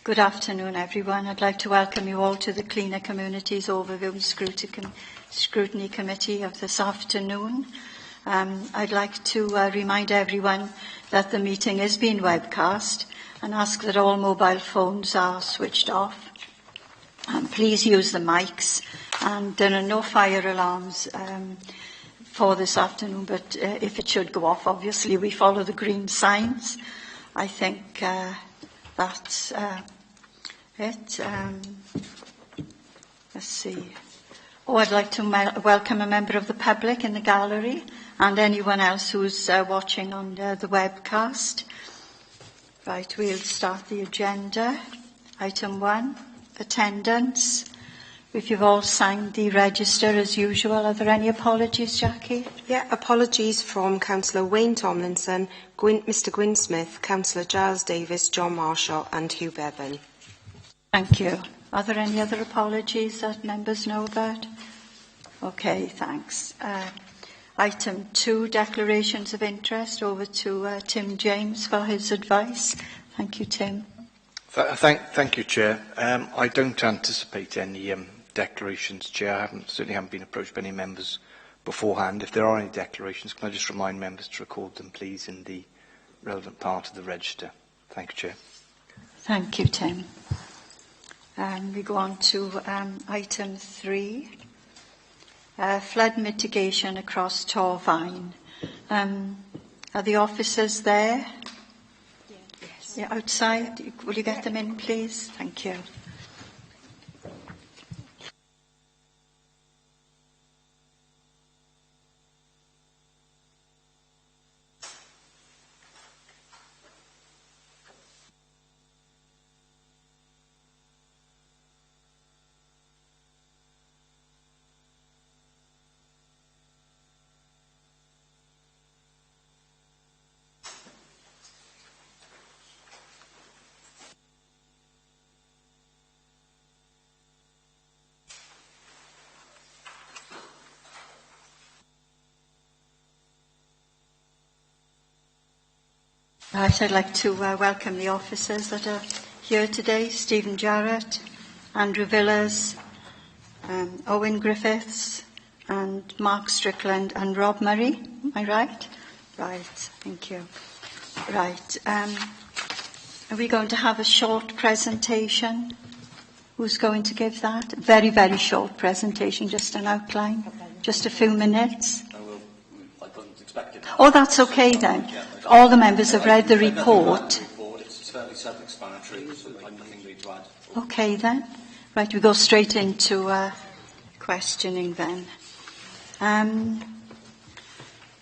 Good afternoon, everyone. I'd like to welcome you all to the Cleaner Communities Overview and Scrutiny Committee of this afternoon. I'd like to remind everyone that the meeting is being webcast and ask that all mobile phones are switched off. Please use the mics, and there are no fire alarms for this afternoon, but if it should go off, obviously we follow the green signs. I think that's it. Let's see. I'd like to welcome a member of the public in the gallery and anyone else who's watching on the webcast. Right, we'll start the agenda. Item 1, attendance. If you've all signed the register as usual, are there any apologies, Jackie? Yeah, apologies from Councillor Wayne Tomlinson, Mr Gwyn Smith, Councillor Giles Davis, John Marshall and Hugh Bevan. Thank you. Are there any other apologies that members know about? Okay, thanks. Item 2, declarations of interest. Over to Tim James for his advice. Thank you, Tim. Thank you, Chair. I don't anticipate any declarations, Chair. I certainly haven't been approached by any members beforehand. If there are any declarations, can I just remind members to record them, please, in the relevant part of the register. Thank you, Chair. Thank you, Tim. We go on to item 3, flood mitigation across Torfaen. Are the officers there? Yes. Yeah, outside? Will you get them in, please? Thank you. Right, I'd like to welcome the officers that are here today. Stephen Jarrett, Andrew Villas, Owen Griffiths, and Mark Strickland and Rob Murray. Am I right? Right, thank you. Right, are we going to have a short presentation? Who's going to give that? Very, very short presentation, just an outline, just a few minutes. I don't expect it. Oh, that's okay then. All the members have read the report. It's fairly self-explanatory, so I've nothing really to add. Okay then. Right, we go straight into questioning then.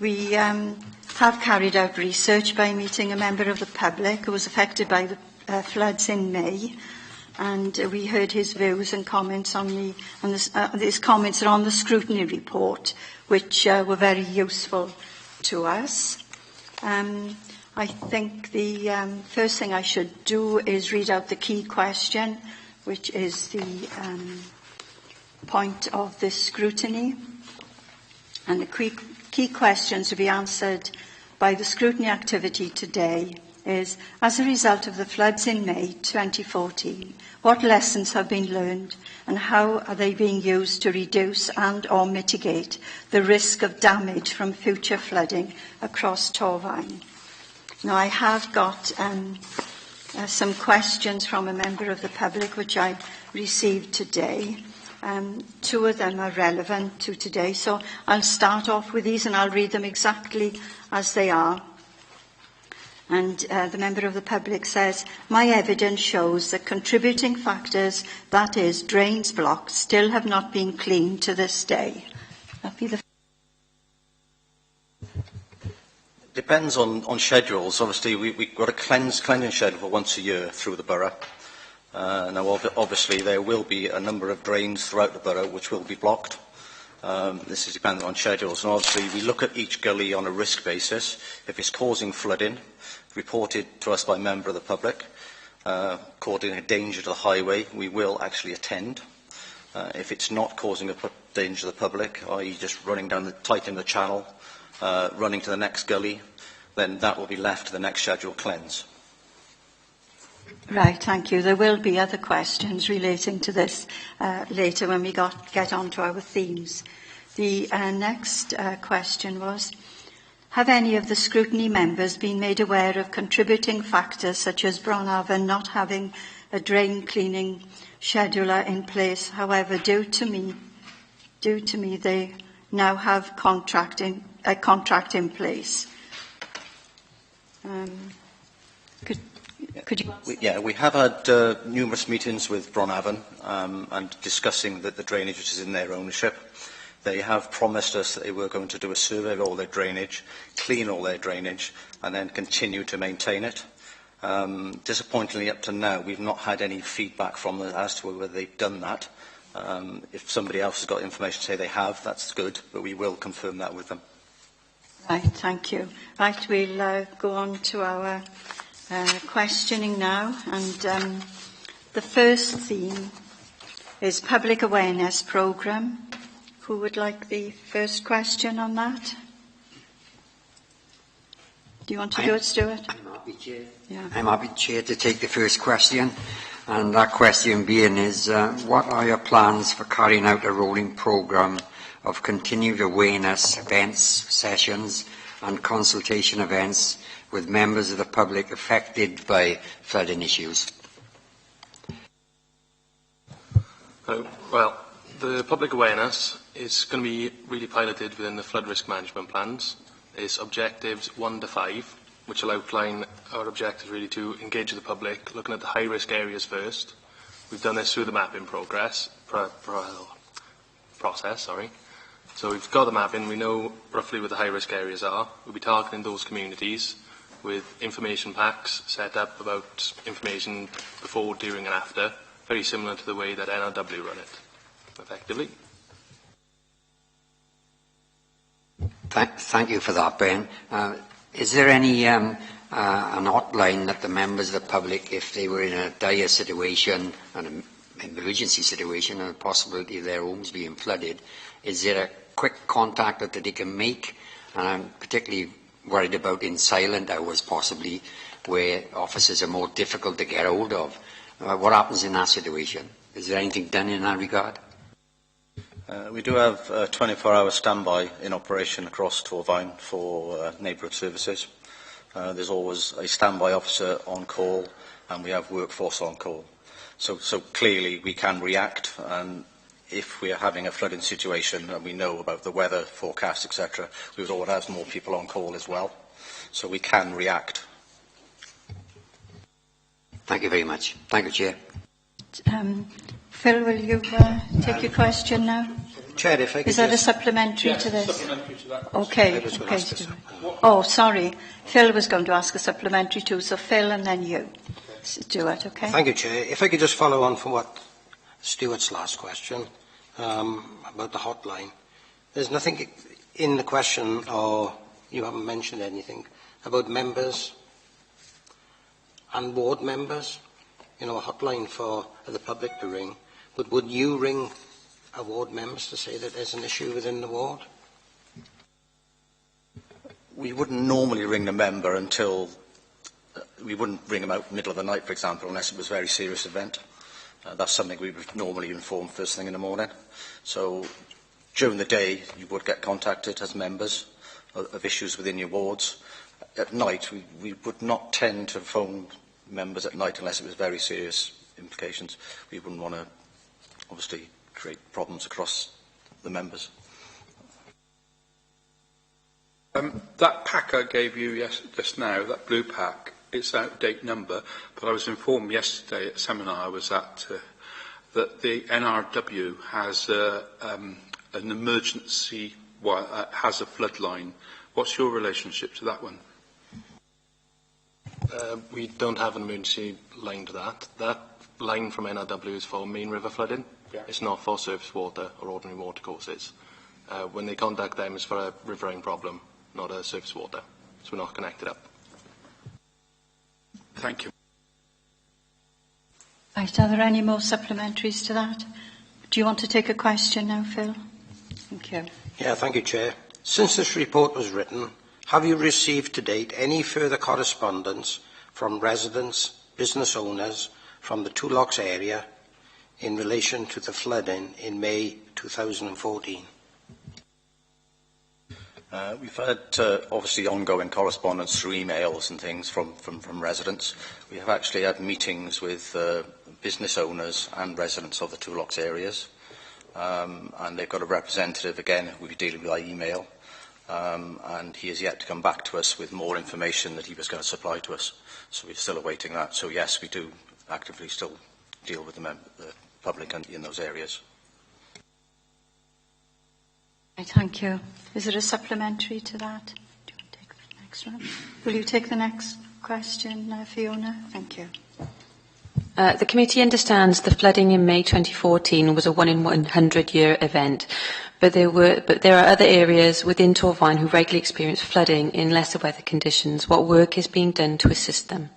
We have carried out research by meeting a member of the public who was affected by the floods in May, and we heard his views and comments on his comments are on the scrutiny report, which were very useful to us. I think the first thing I should do is read out the key question, which is the point of this scrutiny. And the key questions to be answered by the scrutiny activity today is, as a result of the floods in May 2014, what lessons have been learned and how are they being used to reduce and or mitigate the risk of damage from future flooding across Torfaen? Now, I have got some questions from a member of the public which I received today. 2 of them are relevant to today, so I'll start off with these and I'll read them exactly as they are. And the member of the public says, my evidence shows that contributing factors, that is, drains blocked, still have not been cleaned to this day. That'd be the Depends on schedules. Obviously, we've got a cleansing schedule for once a year through the borough. Now, obviously, there will be a number of drains throughout the borough which will be blocked. This is dependent on schedules. And obviously, we look at each gully on a risk basis. If it's causing flooding, reported to us by a member of the public, causing a danger to the highway, we will actually attend. If it's not causing a danger to the public, i.e. just running down tightening the channel, running to the next gully, then that will be left to the next scheduled cleanse. Right, thank you. There will be other questions relating to this later when we get on to our themes. The next question was, have any of the scrutiny members been made aware of contributing factors such as Bronavon not having a drain cleaning scheduler in place? However, due to me, they now have a contract in place. Could you? We have had numerous meetings with Bronavon and discussing the drainage which is in their ownership. They have promised us that they were going to do a survey of all their drainage, clean all their drainage, and then continue to maintain it. Disappointingly, up to now, we've not had any feedback from them as to whether they've done that. If somebody else has got information to say they have, that's good, but we will confirm that with them. Right, thank you. Right, we'll go on to our questioning now, and the first theme is public awareness programme. Who would like the first question on that? Do you want to do it, Stuart? I'm happy, Chair. Yeah. I'm happy, Chair, to take the first question. And that question being is, what are your plans for carrying out a rolling programme of continued awareness events, sessions and consultation events with members of the public affected by flooding issues? Well, the public awareness is going to be really piloted within the flood risk management plans. It's objectives 1 to 5, which will outline our objectives really to engage with the public, looking at the high-risk areas first. We've done this through the mapping process. So we've got the mapping, we know roughly where the high-risk areas are. We'll be targeting those communities with information packs set up about information before, during and after, very similar to the way that NRW run it, effectively. Thank you for that, Ben. Is there any an hotline that the members of the public, if they were in a dire situation, an emergency situation, and a possibility of their homes being flooded, is there a quick contact that they can make? And I'm particularly worried about in silent hours, possibly, where officers are more difficult to get hold of. What happens in that situation? Is there anything done in that regard? We do have a 24-hour standby in operation across Torfaen for neighbourhood services. There's always a standby officer on call, and we have workforce on call. So clearly we can react, and if we are having a flooding situation and we know about the weather forecast, etc., we would always have more people on call as well. So we can react. Thank you very much. Thank you, Chair. Phil, will you take your question now? Chair, if I could Is that a supplementary to this? Supplementary to that. Okay. Oh, sorry. Phil was going to ask a supplementary too, so Phil and then you. Stuart, okay? Thank you, Chair. If I could just follow on from what Stuart's last question about the hotline. There's nothing in the question, or you haven't mentioned anything, about members and ward members, a hotline for the public to ring. But would you ring our ward members to say that there's an issue within the ward? We wouldn't normally ring the member until, we wouldn't ring them out in the middle of the night, for example, unless it was a very serious event. That's something we would normally inform first thing in the morning. So during the day, you would get contacted as members of issues within your wards. At night, we would not tend to phone members at night unless it was very serious implications. We wouldn't want to, obviously, create problems across the members. That pack I gave you just now, that blue pack, it's an out-of-date number, but I was informed yesterday at a seminar I was at that the NRW has an emergency, has a flood line. What's your relationship to that one? We don't have an emergency line to that. That line from NRW is for main river flooding. Yeah. It's not for surface water or ordinary water courses. When they contact them, it's for a riverine problem, not a surface water. So we're not connected up. Thank you. Right, are there any more supplementaries to that? Do you want to take a question now, Phil? Thank you. Yeah, thank you, Chair. Since this report was written, have you received to date any further correspondence from residents, business owners from the Two Locks area in relation to the flooding in May 2014? We've had, obviously, ongoing correspondence through emails and things from residents. We have actually had meetings with business owners and residents of the Two Locks areas. And they've got a representative, again, who we're dealing with by email. And he has yet to come back to us with more information that he was going to supply to us. So we're still awaiting that. So, yes, we do actively still deal with the public in those areas. Thank you. Is there a supplementary to that? Do you want to take the next one? Will you take the next question, Fiona? Thank you. The committee understands the flooding in May 2014 was a 1 in 100 year event, but there are other areas within Torfaen who regularly experience flooding in lesser weather conditions. What work is being done to assist them?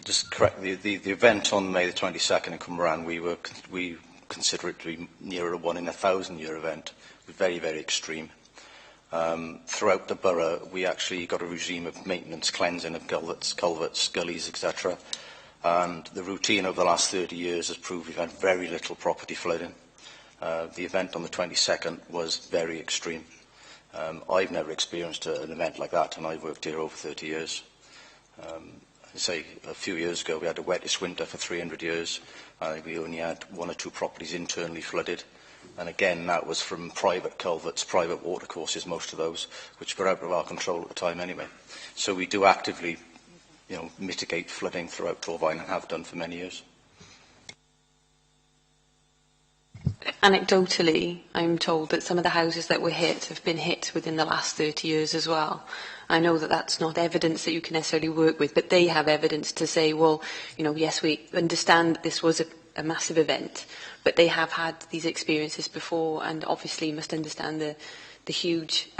Just correct, the event on May the 22nd in Cwmbran, we consider it to be nearer a 1 in 1,000 year event. It was very, very extreme. Throughout the borough, we actually got a regime of maintenance, cleansing of culverts, gullies, etc. And the routine over the last 30 years has proved we've had very little property flooding. The event on the 22nd was very extreme. I've never experienced an event like that, and I've worked here over 30 years. Say a few years ago, we had the wettest winter for 300 years. I think we only had 1 or 2 properties internally flooded. And again, that was from private culverts, private watercourses, most of those, which were out of our control at the time anyway. So we do actively, mitigate flooding throughout Torfaen and have done for many years. Anecdotally, I'm told that some of the houses that were hit have been hit within the last 30 years as well. I know that that's not evidence that you can necessarily work with, but they have evidence to say, well, yes, we understand that this was a massive event, but they have had these experiences before, and obviously must understand the huge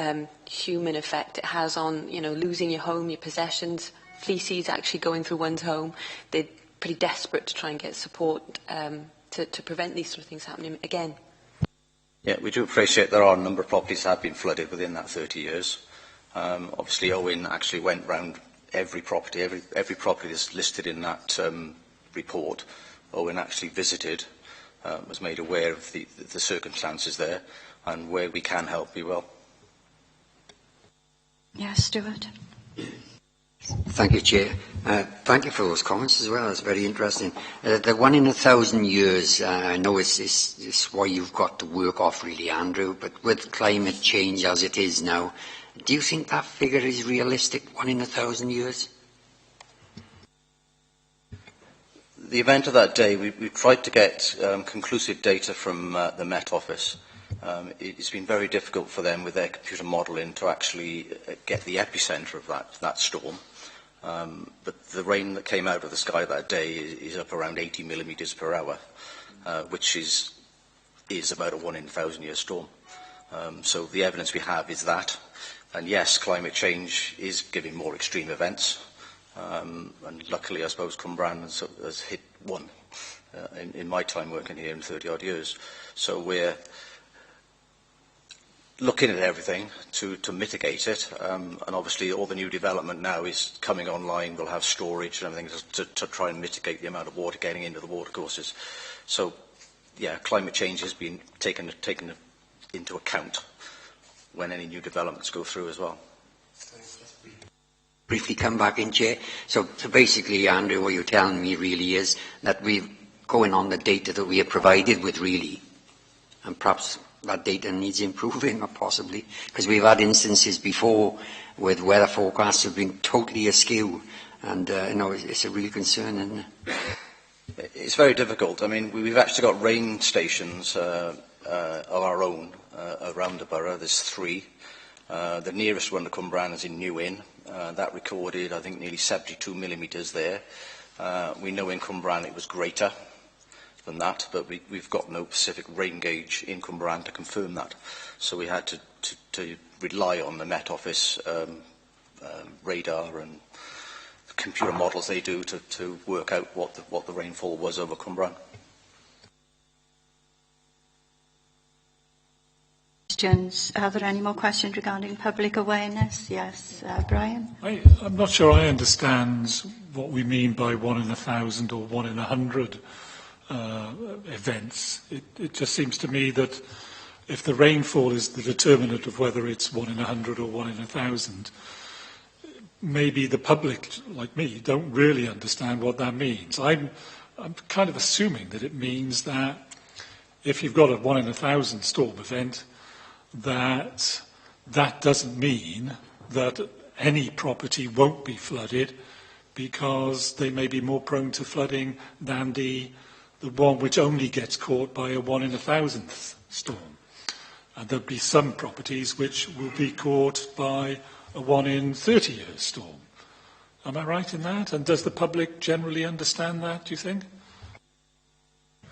human effect it has on, losing your home, your possessions, fleeces actually going through one's home. They're pretty desperate to try and get support to prevent these sort of things happening again. Yeah, we do appreciate there are a number of properties that have been flooded within that 30 years. Obviously, Owen actually went round every property that's listed in that report. Owen actually visited, was made aware of the circumstances there, and where we can help, we will. Yes, Stuart. Thank you, Chair. Thank you for those comments as well. It's very interesting. The 1 in 1,000 years, I know it's why you've got to work off really, Andrew, but with climate change as it is now, do you think that figure is realistic, 1 in 1,000 years? The event of that day, we tried to get conclusive data from the Met Office. It's been very difficult for them with their computer modelling to actually get the epicentre of that storm. But the rain that came out of the sky that day is up around 80 millimetres per hour, which is about a 1 in 1,000 year storm. So the evidence we have is that. And yes, climate change is giving more extreme events. And luckily, I suppose, Cwmbran has hit one in my time working here in 30 odd years. So we're looking at everything to mitigate it, and obviously all the new development now is coming online. We'll have storage and everything to try and mitigate the amount of water getting into the watercourses. So, yeah, climate change has been taken into account when any new developments go through as well. Briefly come back in, Chair. So basically, Andrew, what you're telling me really is that we're going on the data that we are provided with, really, and perhaps that data needs improving, or possibly, because we've had instances before with weather forecasts have been totally askew, and it's a real concern, isn't it? It's very difficult. I mean, we've actually got rain stations of our own around the borough. There's 3. The nearest one to Cwmbran is in New Inn. That recorded, I think, nearly 72 millimetres there. We know in Cwmbran it was greater than that, but we've got no specific rain gauge in Cwmbran to confirm that. So we had to rely on the Met Office radar and computer models they do to work out what the rainfall was over Cwmbran. questions. Are there any more questions regarding public awareness? Yes, Brian? I'm not sure I understand what we mean by 1 in 1,000 or 1 in 100 events. It just seems to me that if the rainfall is the determinant of whether it's 1 in 100 or 1 in 1,000, maybe the public, like me, don't really understand what that means. I'm kind of assuming that it means that if you've got a 1 in 1,000 storm event, that doesn't mean that any property won't be flooded, because they may be more prone to flooding than the one which only gets caught by a 1 in 1,000th storm. And there'll be some properties which will be caught by a 1 in 30 years storm. Am I right in that? And does the public generally understand that, do you think?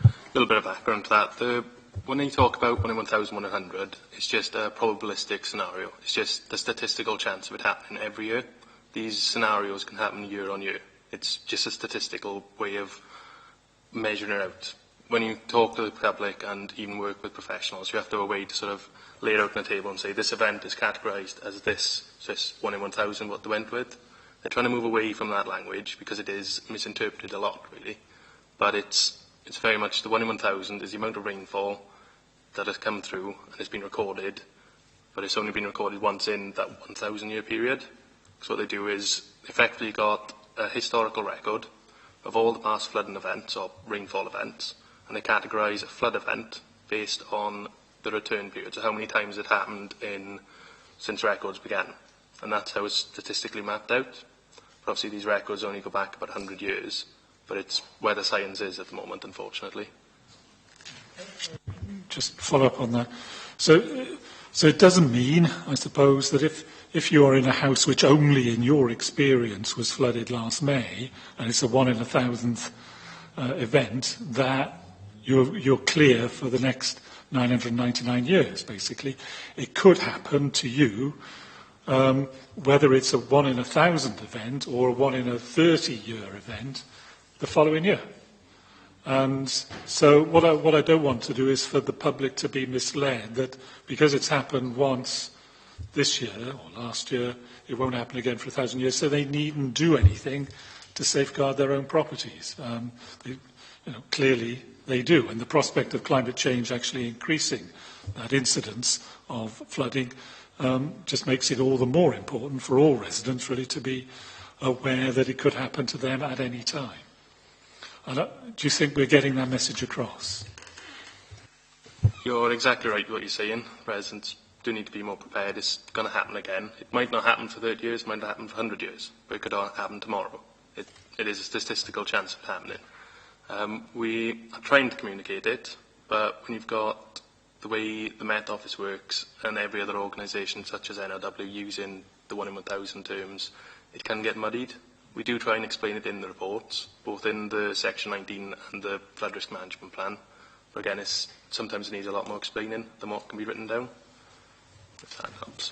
A little bit of background to that. When you talk about 1 in 1,000, 1 in 100, it's just a probabilistic scenario. It's just the statistical chance of it happening every year. These scenarios can happen year on year. It's just a statistical way of measuring it out. When you talk to the public and even work with professionals, you have to have a way to sort of lay it out on the table and say this event is categorised as this, so it's 1 in 1,000 what they went with. They're trying to move away from that language because it is misinterpreted a lot, really. But it's very much the 1 in 1,000 is the amount of rainfall that has come through and has been recorded, but it's only been recorded once in that 1,000 year period. So what they do is effectively got a historical record of all the past flooding events or rainfall events, and they categorise a flood event based on the return period, so how many times it happened since records began. And that's how it's statistically mapped out. But obviously these records only go back about 100 years, but it's where the science is at the moment, unfortunately. Just follow up on that. So it doesn't mean, I suppose, that if you are in a house which only in your experience was flooded last May, and it's a 1 in 1,000th event, that you're clear for the next 999 years, basically. It could happen to you, whether it's a 1 in 1,000 event or a 1 in a 30-year event, the following year. And so what I don't want to do is for the public to be misled that because it's happened once this year or last year, it won't happen again for 1,000 years, so they needn't do anything to safeguard their own properties. Clearly they do, and the prospect of climate change actually increasing that incidence of flooding just makes it all the more important for all residents really to be aware that it could happen to them at any time. And do you think we're getting that message across? You're exactly right what you're saying. Residents do need to be more prepared. It's going to happen again. It might not happen for 30 years, it might not happen for 100 years, but it could happen tomorrow. It is a statistical chance of it happening. We are trying to communicate it, but when you've got the way the Met Office works and every other organisation such as NRW using the 1 in 1,000 terms, it can get muddied. We do try and explain it in the reports, both in the Section 19 and the Flood Risk Management Plan. But again, sometimes it needs a lot more explaining than what can be written down, if that helps.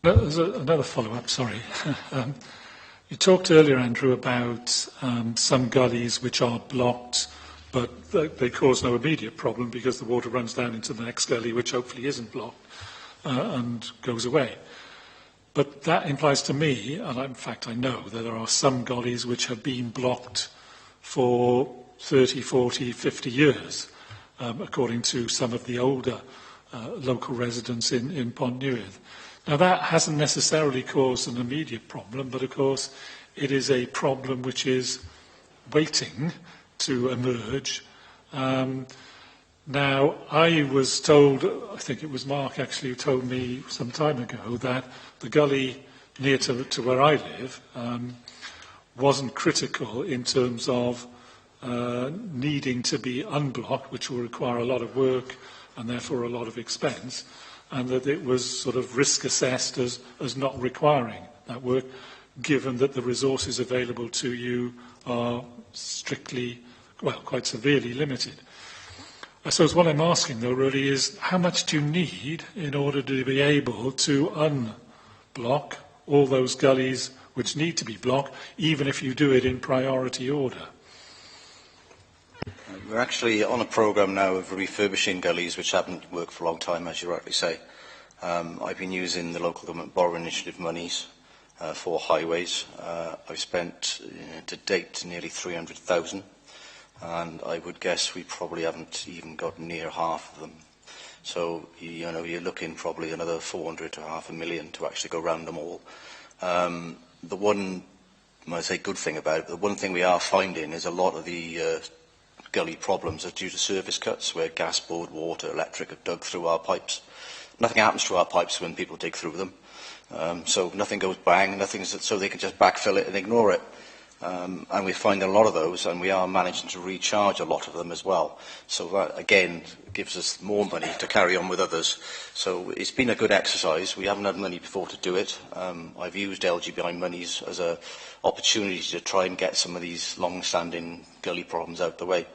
There's another follow-up, sorry. You talked earlier, Andrew, about some gullies which are blocked, but they cause no immediate problem because the water runs down into the next gully, which hopefully isn't blocked, and goes away. But that implies to me, and in fact I know, that there are some gullies which have been blocked for 30, 40, 50 years, according to some of the older local residents in Pont Newydd. Now that hasn't necessarily caused an immediate problem, but of course it is a problem which is waiting to emerge. Now, I was told, I think it was Mark actually who told me some time ago, that the gully near to where I live wasn't critical in terms of needing to be unblocked, which will require a lot of work and therefore a lot of expense, and that it was sort of risk assessed as not requiring that work, given that the resources available to you are strictly, well, quite severely limited. I suppose what I'm asking, though, really is how much do you need in order to be able to unblock all those gullies which need to be blocked, even if you do it in priority order? We're actually on a programme now of refurbishing gullies which haven't worked for a long time, as you rightly say. I've been using the local government borrowing initiative monies for highways. I've spent to date nearly 300,000, and I would guess we probably haven't even got near half of them. So, you know, you're looking probably another 400 to half a million to actually go round them all. The one, I say good thing about it, the one thing we are finding is a lot of the gully problems are due to service cuts where gas, board, water, electric have dug through our pipes. Nothing happens to our pipes when people dig through them. So nothing goes bang, so they can just backfill it and ignore it. And we find a lot of those, and we are managing to recharge a lot of them as well. So that, again, gives us more money to carry on with others. So it's been a good exercise. We haven't had money before to do it. I've used LGBI monies as an opportunity to try and get some of these long-standing gully problems out the way.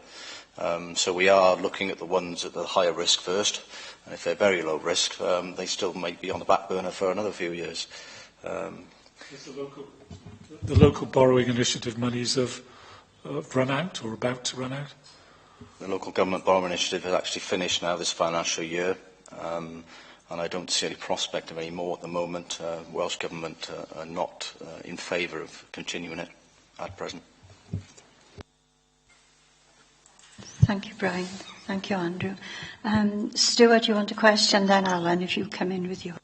So we are looking at the ones at the higher risk first, and if they're very low risk, they still might be on the back burner for another few years. The local borrowing initiative monies have run out or about to run out? The local government borrowing initiative has actually finished now this financial year, and I don't see any prospect of any more at the moment. Welsh Government are not in favour of continuing it at present. Thank you, Brian. Thank you, Andrew. Stuart, you want a question, then Alan, if you come in with you.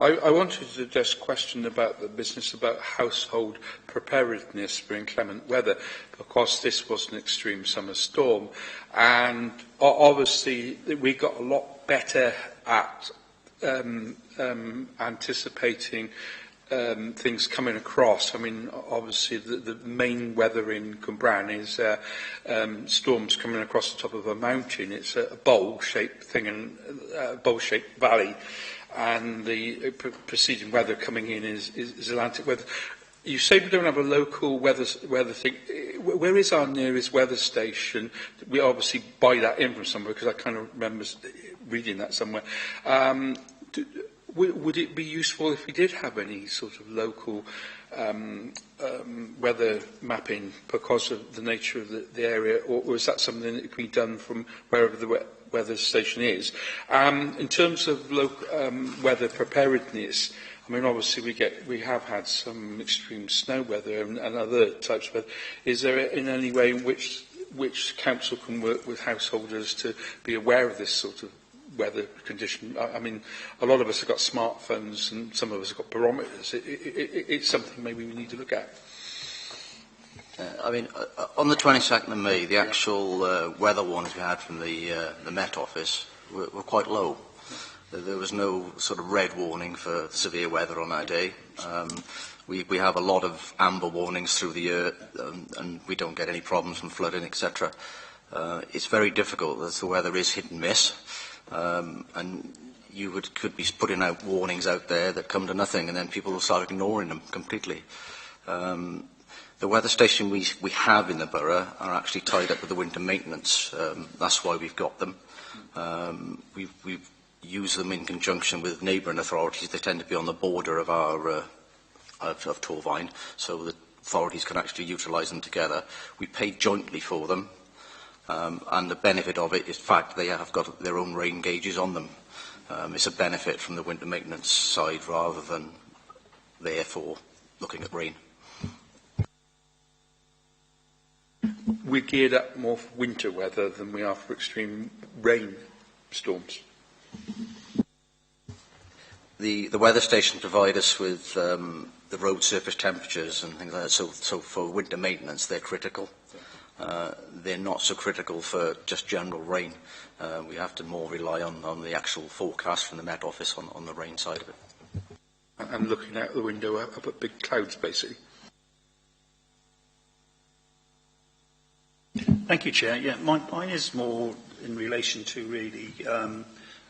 I wanted to just question about the business about household preparedness for inclement weather, because this was an extreme summer storm, and obviously we got a lot better at anticipating things coming across. I mean, obviously the main weather in Cwmbran is storms coming across the top of a mountain. It's a bowl-shaped thing, and a bowl-shaped valley. And the preceding weather coming in is Atlantic weather. You say we don't have a local weather thing. Where is our nearest weather station? We obviously buy that in from somewhere, because I kind of remember reading that somewhere. Would it be useful if we did have any sort of local weather mapping because of the nature of the area, or is that something that can be done from wherever the weather station is? In terms of local weather preparedness, I mean, obviously we have had some extreme snow weather and other types of weather. Is there in any way in which council can work with householders to be aware of this sort of weather condition? I mean, a lot of us have got smartphones and some of us have got barometers. It's something maybe we need to look at. I mean, on the 22nd of May, the actual weather warnings we had from the Met Office were quite low. There was no sort of red warning for severe weather on that day. We have a lot of amber warnings through the year, and we don't get any problems from flooding, etc. It's very difficult as the weather is hit and miss, and you could be putting out warnings out there that come to nothing, and then people will start ignoring them completely. The weather station we have in the borough are actually tied up with the winter maintenance. That's why we've got them. We've used them in conjunction with neighbouring authorities. They tend to be on the border of our of Torvine, so the authorities can actually utilise them together. We pay jointly for them, and the benefit of it is the fact they have got their own rain gauges on them. It's a benefit from the winter maintenance side rather than therefore looking at rain. We're geared up more for winter weather than we are for extreme rain storms. The weather station provide us with the road surface temperatures and things like that. So for winter maintenance, they're critical. They're not so critical for just general rain. We have to more rely on the actual forecast from the Met Office on the rain side of it. And looking out the window up at big clouds, basically. Thank you, Chair. Yeah, mine is more in relation to really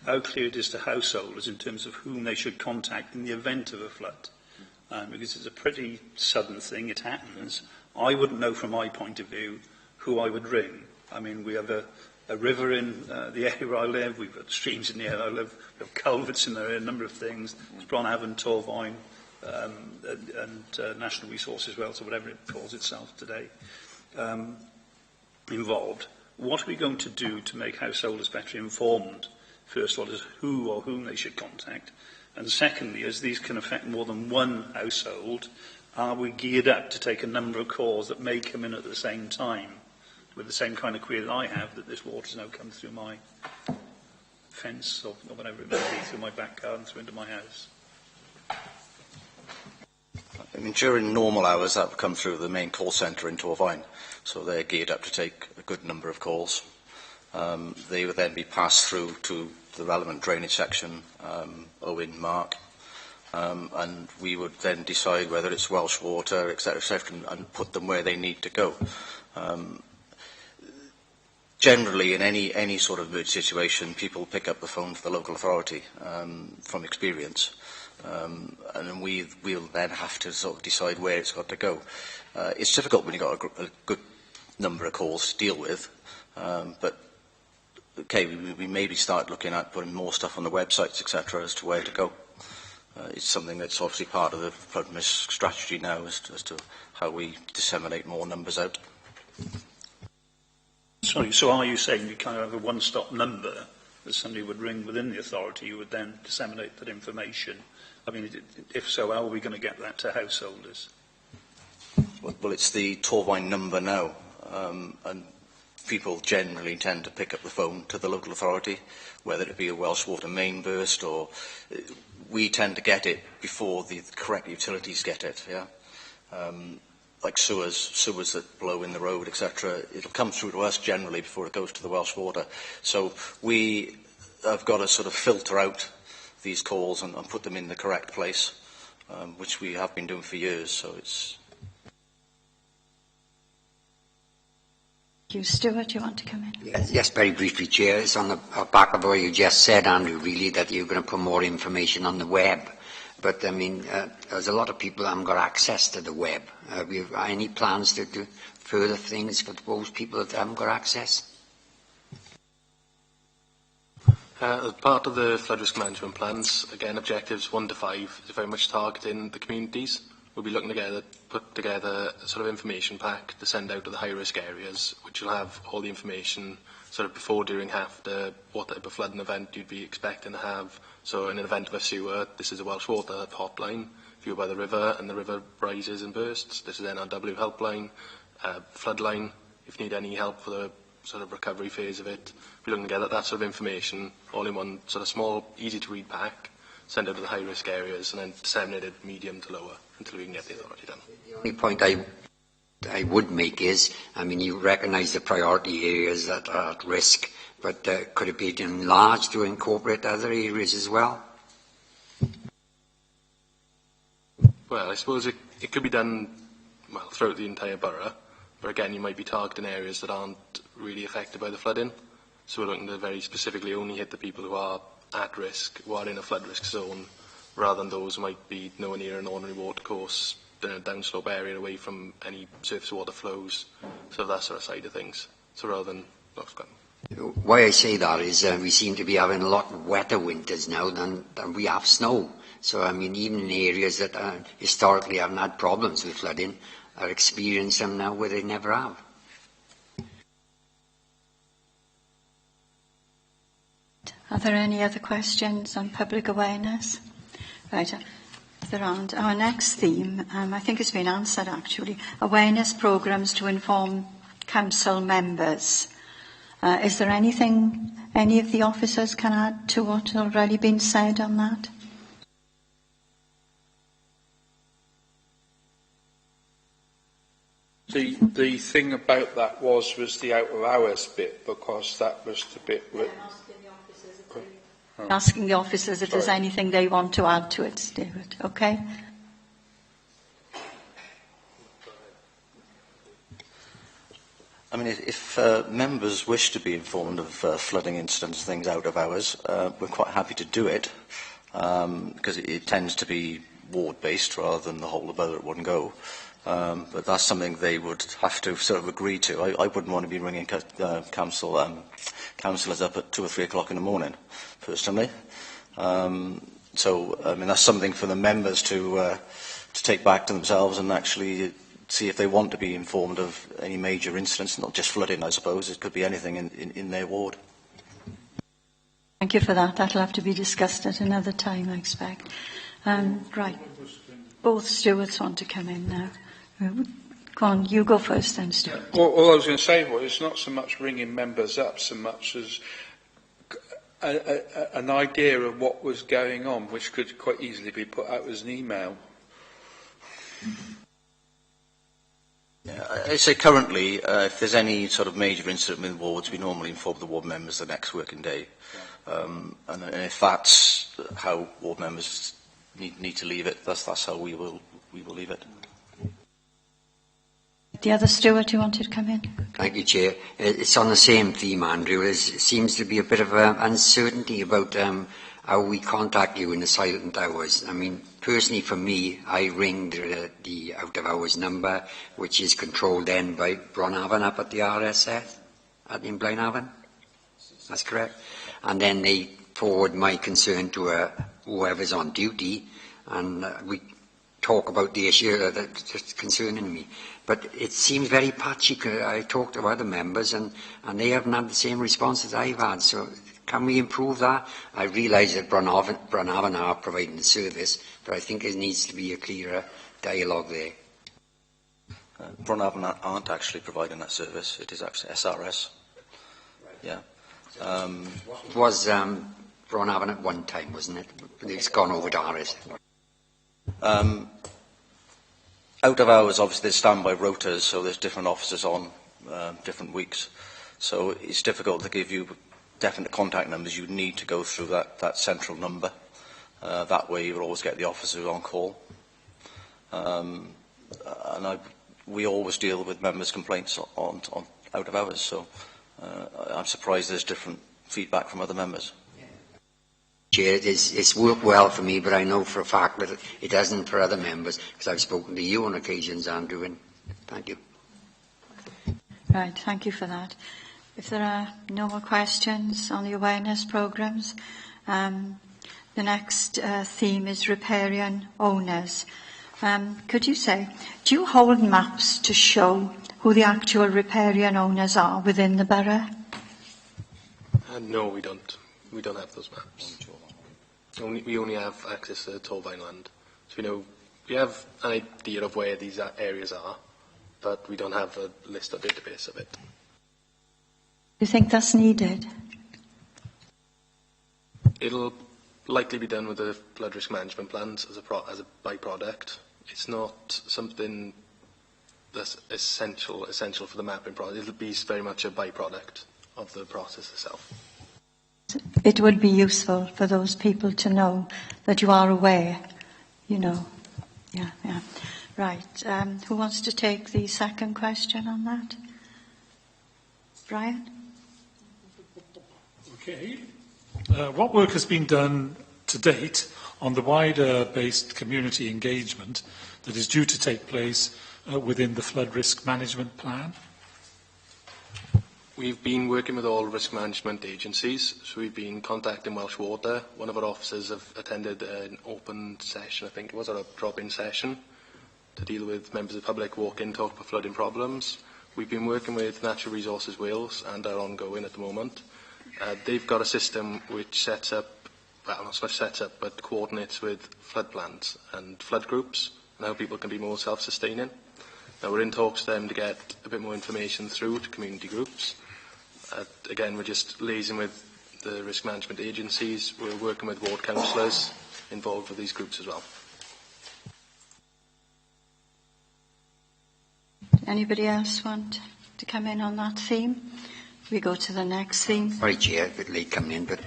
how clear it is to householders in terms of whom they should contact in the event of a flood. Because it's a pretty sudden thing, it happens. I wouldn't know from my point of view who I would ring. I mean, we have a river in the area where I live, we've got streams in the area I live, we have culverts in there, a number of things, Bronavon, Torvine, and National Resources as well, so whatever it calls itself today. Involved. what are we going to do to make householders better informed, first of all, as who or whom they should contact, and secondly, as these can affect more than one household, are we geared up to take a number of calls that may come in at the same time, with the same kind of query that I have, that this water's now come through my fence or whatever it may be, through my back garden, through into my house? I mean, during normal hours, that would come through the main call centre in Torfaen, so they're geared up to take a good number of calls. They would then be passed through to the relevant drainage section, Owen, Mark, and we would then decide whether it's Welsh water, etc., and put them where they need to go. Generally, in any sort of emergency situation, people pick up the phone to the local authority from experience. And then we'll then have to sort of decide where it's got to go. It's difficult when you've got a good number of calls to deal with, but okay, we maybe start looking at putting more stuff on the websites, etc., as to where to go. It's something that's obviously part of the flood risk strategy now as to how we disseminate more numbers out. Sorry, so are you saying you kind of have a one-stop number that somebody would ring within the authority, you would then disseminate that information? I mean, if so, how are we going to get that to householders? Well, it's the Torfaen number now, and people generally tend to pick up the phone to the local authority, whether it be a Welsh water main burst, or we tend to get it before the correct utilities get it, yeah? Like sewers that blow in the road, etc. It'll come through to us generally before it goes to the Welsh water. So we have got to sort of filter out these calls and put them in the correct place, which we have been doing for years. So it's. Thank you. Stuart, you want to come in? Yes, very briefly, Chair. It's on the back of what you just said, Andrew, really, that you're going to put more information on the web. But, I mean, there's a lot of people that haven't got access to the web. Have you any plans to do further things for those people that haven't got access? As part of the flood risk management plans, again, objectives 1 to 5 is very much targeting the communities. We'll be looking together, put together a sort of information pack to send out to the high-risk areas, which will have all the information sort of before, during, after, what type of flooding event you'd be expecting to have. So in an event of a sewer, this is a Welsh Water hotline. If you're by the river and the river rises and bursts, this is NRW helpline, floodline. If you need any help for the sort of recovery phase of it, we're looking to get that sort of information all in one sort of small, easy-to-read pack, send out to the high-risk areas, and then disseminate it medium to lower until we can get the authority done. The only point I would make is, I mean, you recognise the priority areas that are at risk, but could it be enlarged to incorporate other areas as well? Well, I suppose it could be done, well, throughout the entire borough, but again, you might be targeting areas that aren't really affected by the flooding. So we're looking to very specifically only hit the people who are at risk, who are in a flood risk zone, rather than those who might be nowhere near an ordinary watercourse, in a downslope area away from any surface water flows, so that sort of side of things. So rather than... Why I say that is we seem to be having a lot wetter winters now than we have snow. So, I mean, even in areas that historically haven't had problems with flooding are experiencing them now where they never have. Are there any other questions on public awareness? Right. There aren't. Our next theme, I think it's been answered actually, awareness programmes to inform council members. Is there anything any of the officers can add to what has already been said on that? The thing about that was the out of hours bit, because that was the bit where... Asking the officers if there's anything they want to add to it, David. Okay? I mean, if members wish to be informed of flooding incidents and things out of hours, we're quite happy to do it, because it tends to be ward-based rather than the whole of borough at one go. But that's something they would have to sort of agree to. I wouldn't want to be ringing councillors up at 2 or 3 o'clock in the morning, personally. So, I mean, that's something for the members to take back to themselves and actually see if they want to be informed of any major incidents, not just flooding, I suppose. It could be anything in their ward. Thank you for that. That'll have to be discussed at another time, I expect. Right. Both stewards want to come in now. Go on, you go first then, Stuart. All I was going to say was it's not so much ringing members up so much as an idea of what was going on, which could quite easily be put out as an email. Yeah, I say currently, if there's any sort of major incident in wards, we normally inform the ward members the next working day. And if that's how ward members need to leave it, that's how we will leave it. The other steward who wanted to come in? Thank you, Chair. It's on the same theme, Andrew. There seems to be a bit of uncertainty about how we contact you in the silent hours. I mean, personally for me, I ring the out-of-hours number, which is controlled then by Bronhaven up at the RSF, in Blaenhaven. That's correct. And then they forward my concern to whoever's on duty, and we talk about the issue that's concerning me. But it seems very patchy. I talked to other members, and they haven't had the same response as I've had. So can we improve that? I realise that Bronhaven are providing the service, but I think there needs to be a clearer dialogue there. Bronhaven aren't actually providing that service. It is actually SRS. Yeah. It was Bronhaven at one time, wasn't it? It's gone over to RSF. Out of hours, obviously, there's standby rotas, so there's different officers on different weeks. So it's difficult to give you definite contact numbers. You need to go through that central number. That way you'll always get the officers on call. We always deal with members' complaints on out of hours, so I'm surprised there's different feedback from other members. Chair, it's worked well for me, but I know for a fact that it hasn't for other members, because I've spoken to you on occasions, Andrew, and thank you. Right, thank you for that. If there are no more questions on the awareness programmes, the next theme is riparian owners. Could you say, do you hold maps to show who the actual riparian owners are within the borough? No, we don't. We don't have those maps. We only have access to Torvine land. So we have an idea of where these areas are, but we don't have a list or database of it. Do you think that's needed? It'll likely be done with the flood risk management plans as a byproduct. It's not something that's essential for the mapping process. It'll be very much a byproduct of the process itself. It would be useful for those people to know that you are aware, Yeah. Right. Who wants to take the second question on that? Brian? Okay. What work has been done to date on the wider-based community engagement that is due to take place within the flood risk management plan? We've been working with all risk management agencies, so we've been contacting Welsh Water. One of our officers have attended an open session, I think it was, or a drop-in session, to deal with members of the public walk-in, talk about flooding problems. We've been working with Natural Resources Wales and are ongoing at the moment. They've got a system which sets up, well, not so much sets up, but coordinates with flood plans and flood groups, and how people can be more self-sustaining. Now, we're in talks to them to get a bit more information through to community groups. Again, we're just liaising with the risk management agencies. We're working with ward councillors involved with these groups as well. Anybody else want to come in on that theme? We go to the next theme. Sorry, Chair, a bit late coming in, but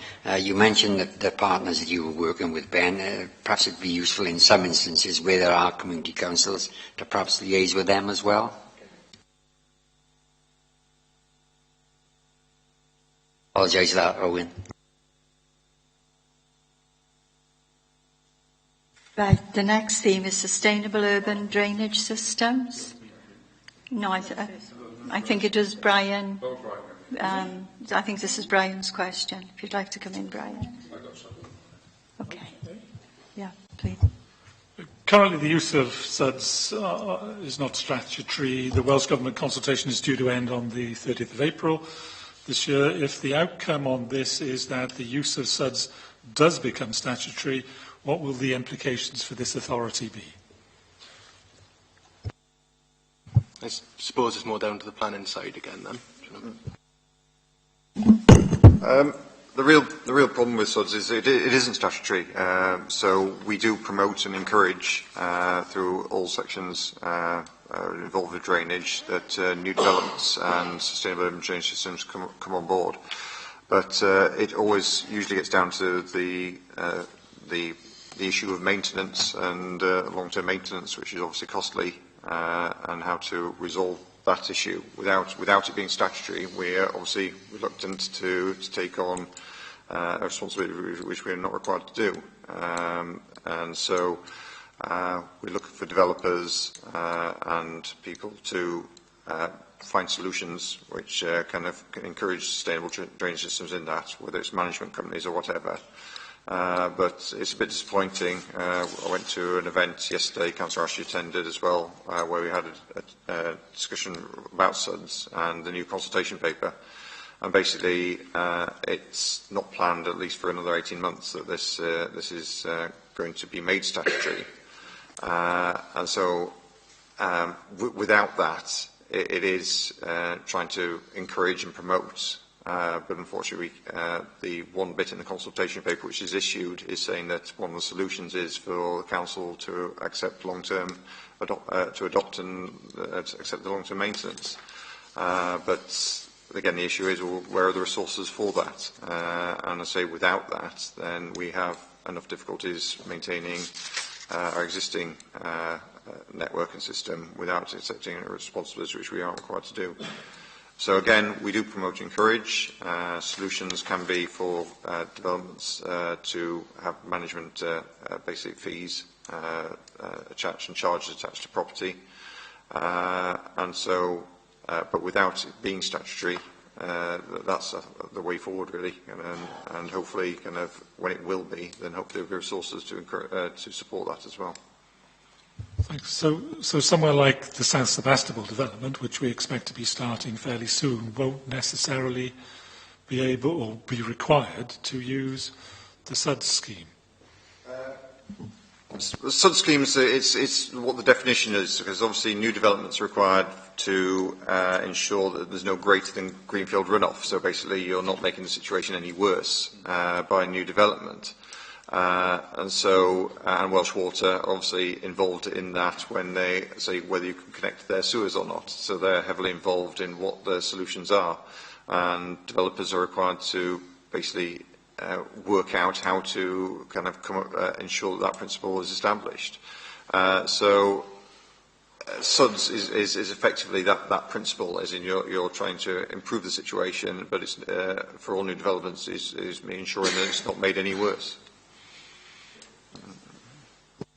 you mentioned that the partners that you were working with, Ben, perhaps it would be useful in some instances where there are community councils to perhaps liaise with them as well. Apologise for that, Owen. Right, the next theme is sustainable urban drainage systems. No, I think it was Brian. I think this is Brian's question. If you'd like to come in, Brian. Okay. Yeah, please. currently, the use of SUDS is not statutory. The Welsh Government consultation is due to end on the 30th of April this year. If the outcome on this is that the use of SUDS does become statutory, what will the implications for this authority be? I suppose it's more down to the planning side again then. The real problem with SUDS is it isn't statutory. So we do promote and encourage through all sections involved with drainage that new developments and sustainable urban drainage systems come on board. But it always usually gets down to the issue of maintenance and long-term maintenance, which is obviously costly, and how to resolve that issue without it being statutory. We're obviously reluctant to take on a responsibility which we're not required to do, and so we look for developers and people to find solutions which kind of encourage sustainable drainage systems in that, whether it's management companies or whatever. But it's a bit disappointing. I went to an event yesterday, Councillor Ashley attended as well, where we had a discussion about SUDS and the new consultation paper. And basically, it's not planned, at least for another 18 months, that this is going to be made statutory. And so, without that, it is trying to encourage and promote. But unfortunately, the one bit in the consultation paper which is issued is saying that one of the solutions is for the council to accept long-term, adopt and accept the long-term maintenance. But again, the issue is, well, where are the resources for that? And I say without that, then we have enough difficulties maintaining our existing network and system without accepting a responsibility which we are required to do. So again, we do promote and encourage. Solutions can be for developments to have management basic fees attached and charges attached to property. And so, but without it being statutory, that's the way forward really. And hopefully, kind of when it will be, then hopefully there will be resources to support that as well. Thanks. So somewhere like the South Sebastopol development, which we expect to be starting fairly soon, won't necessarily be able or be required to use the SUDS scheme? The SUDS schemes, it's what the definition is, because obviously new developments are required to ensure that there's no greater than greenfield runoff. So basically you're not making the situation any worse by new development. And Welsh Water are obviously involved in that when they say whether you can connect their sewers or not. So they're heavily involved in what the solutions are. And developers are required to basically work out how to kind of ensure that principle is established. SUDS is effectively that principle, as in you're trying to improve the situation, but it's for all new developments is ensuring that it's not made any worse.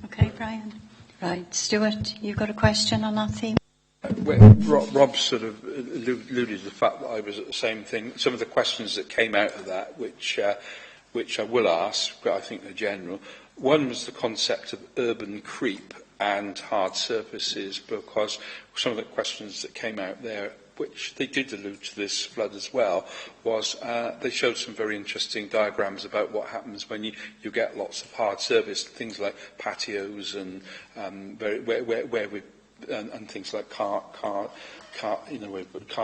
Okay, Brian. Right, Stuart, you've got a question on that theme? Rob sort of alluded to the fact that I was at the same thing. Some of the questions that came out of that, which I will ask, but I think they're general. One was the concept of urban creep and hard surfaces, because some of the questions that came out there, which they did allude to this flood as well, was they showed some very interesting diagrams about what happens when you get lots of hard surface, things like patios and where we and things like car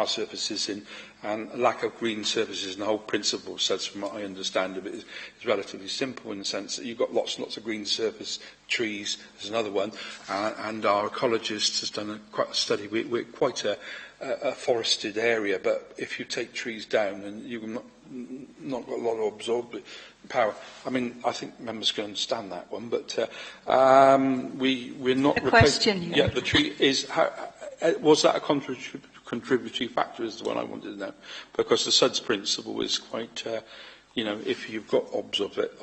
surfaces in, and lack of green surfaces. And the whole principle, says from what I understand of it, is relatively simple in the sense that you've got lots and lots of green surface, trees. There's another one, and our ecologist has done quite a study. We're quite a forested area, but if you take trees down and you've not got a lot of absorbed power. I mean, I think members can understand that one, but we're not. The question here. Yeah, the tree is. Was that a contributory factor? Is the one I wanted to know, because the SUDS principle is quite. If you've got obs of it,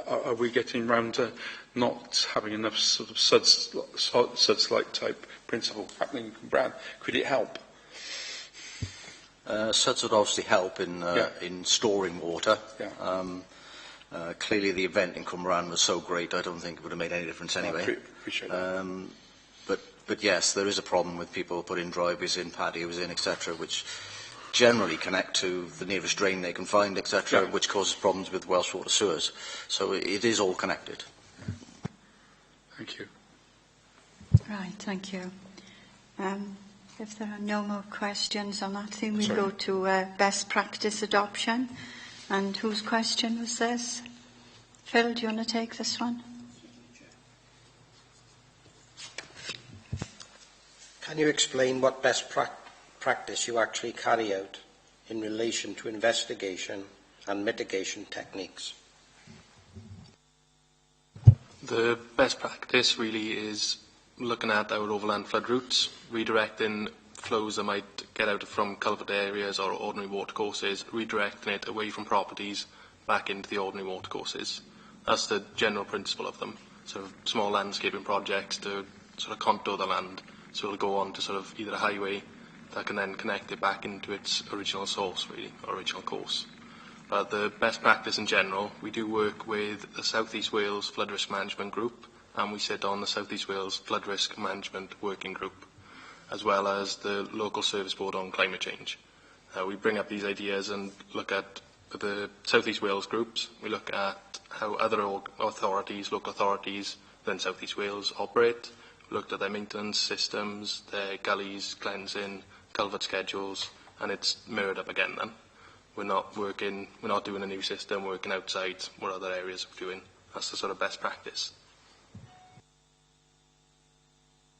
are we getting round to not having enough sort of SUDS-like type principle happening in Brad? Could it help? SUDS would obviously help in storing water. Yeah. Clearly, the event in Cwmran was so great, I don't think it would have made any difference anyway. I appreciate that. But yes, there is a problem with people putting driveways in, patios in, etc., which generally connect to the nearest drain they can find, etc., Yeah. which causes problems with Welsh water sewers. So it is all connected. Thank you. Right, thank you. If there are no more questions on that thing, we'll Sorry. go to best practice adoption. And whose question was this? Phil, do you want to take this one? Can you explain what best practice you actually carry out in relation to investigation and mitigation techniques? The best practice really is looking at our overland flood routes, redirecting flows that might get out from culvert areas or ordinary watercourses, redirecting it away from properties back into the ordinary watercourses. That's the general principle of them. So small landscaping projects to sort of contour the land, so it'll go on to sort of either a highway that can then connect it back into its original source, really, or original course. But the best practice in general, we do work with the South East Wales Flood Risk Management Group, and we sit on the South East Wales Flood Risk Management Working Group, as well as the local service board on climate change. We bring up these ideas and look at the South East Wales groups. We look at how other authorities, local authorities within South East Wales operate. We looked at their maintenance systems, their gullies, cleansing, culvert schedules, and it's mirrored up again then. We're not doing a new system, working outside what other areas are doing. That's the sort of best practice.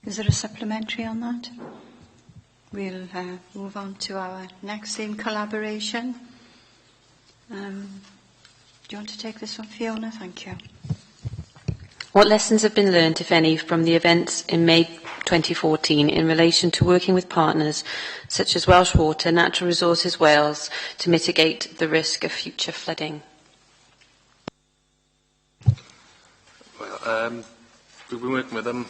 Is there a supplementary on that? We'll move on to our next theme, collaboration. Do you want to take this one, Fiona? Thank you. What lessons have been learned, if any, from the events in May 2014 in relation to working with partners such as Welsh Water, Natural Resources Wales to mitigate the risk of future flooding? Well, we've been working with them,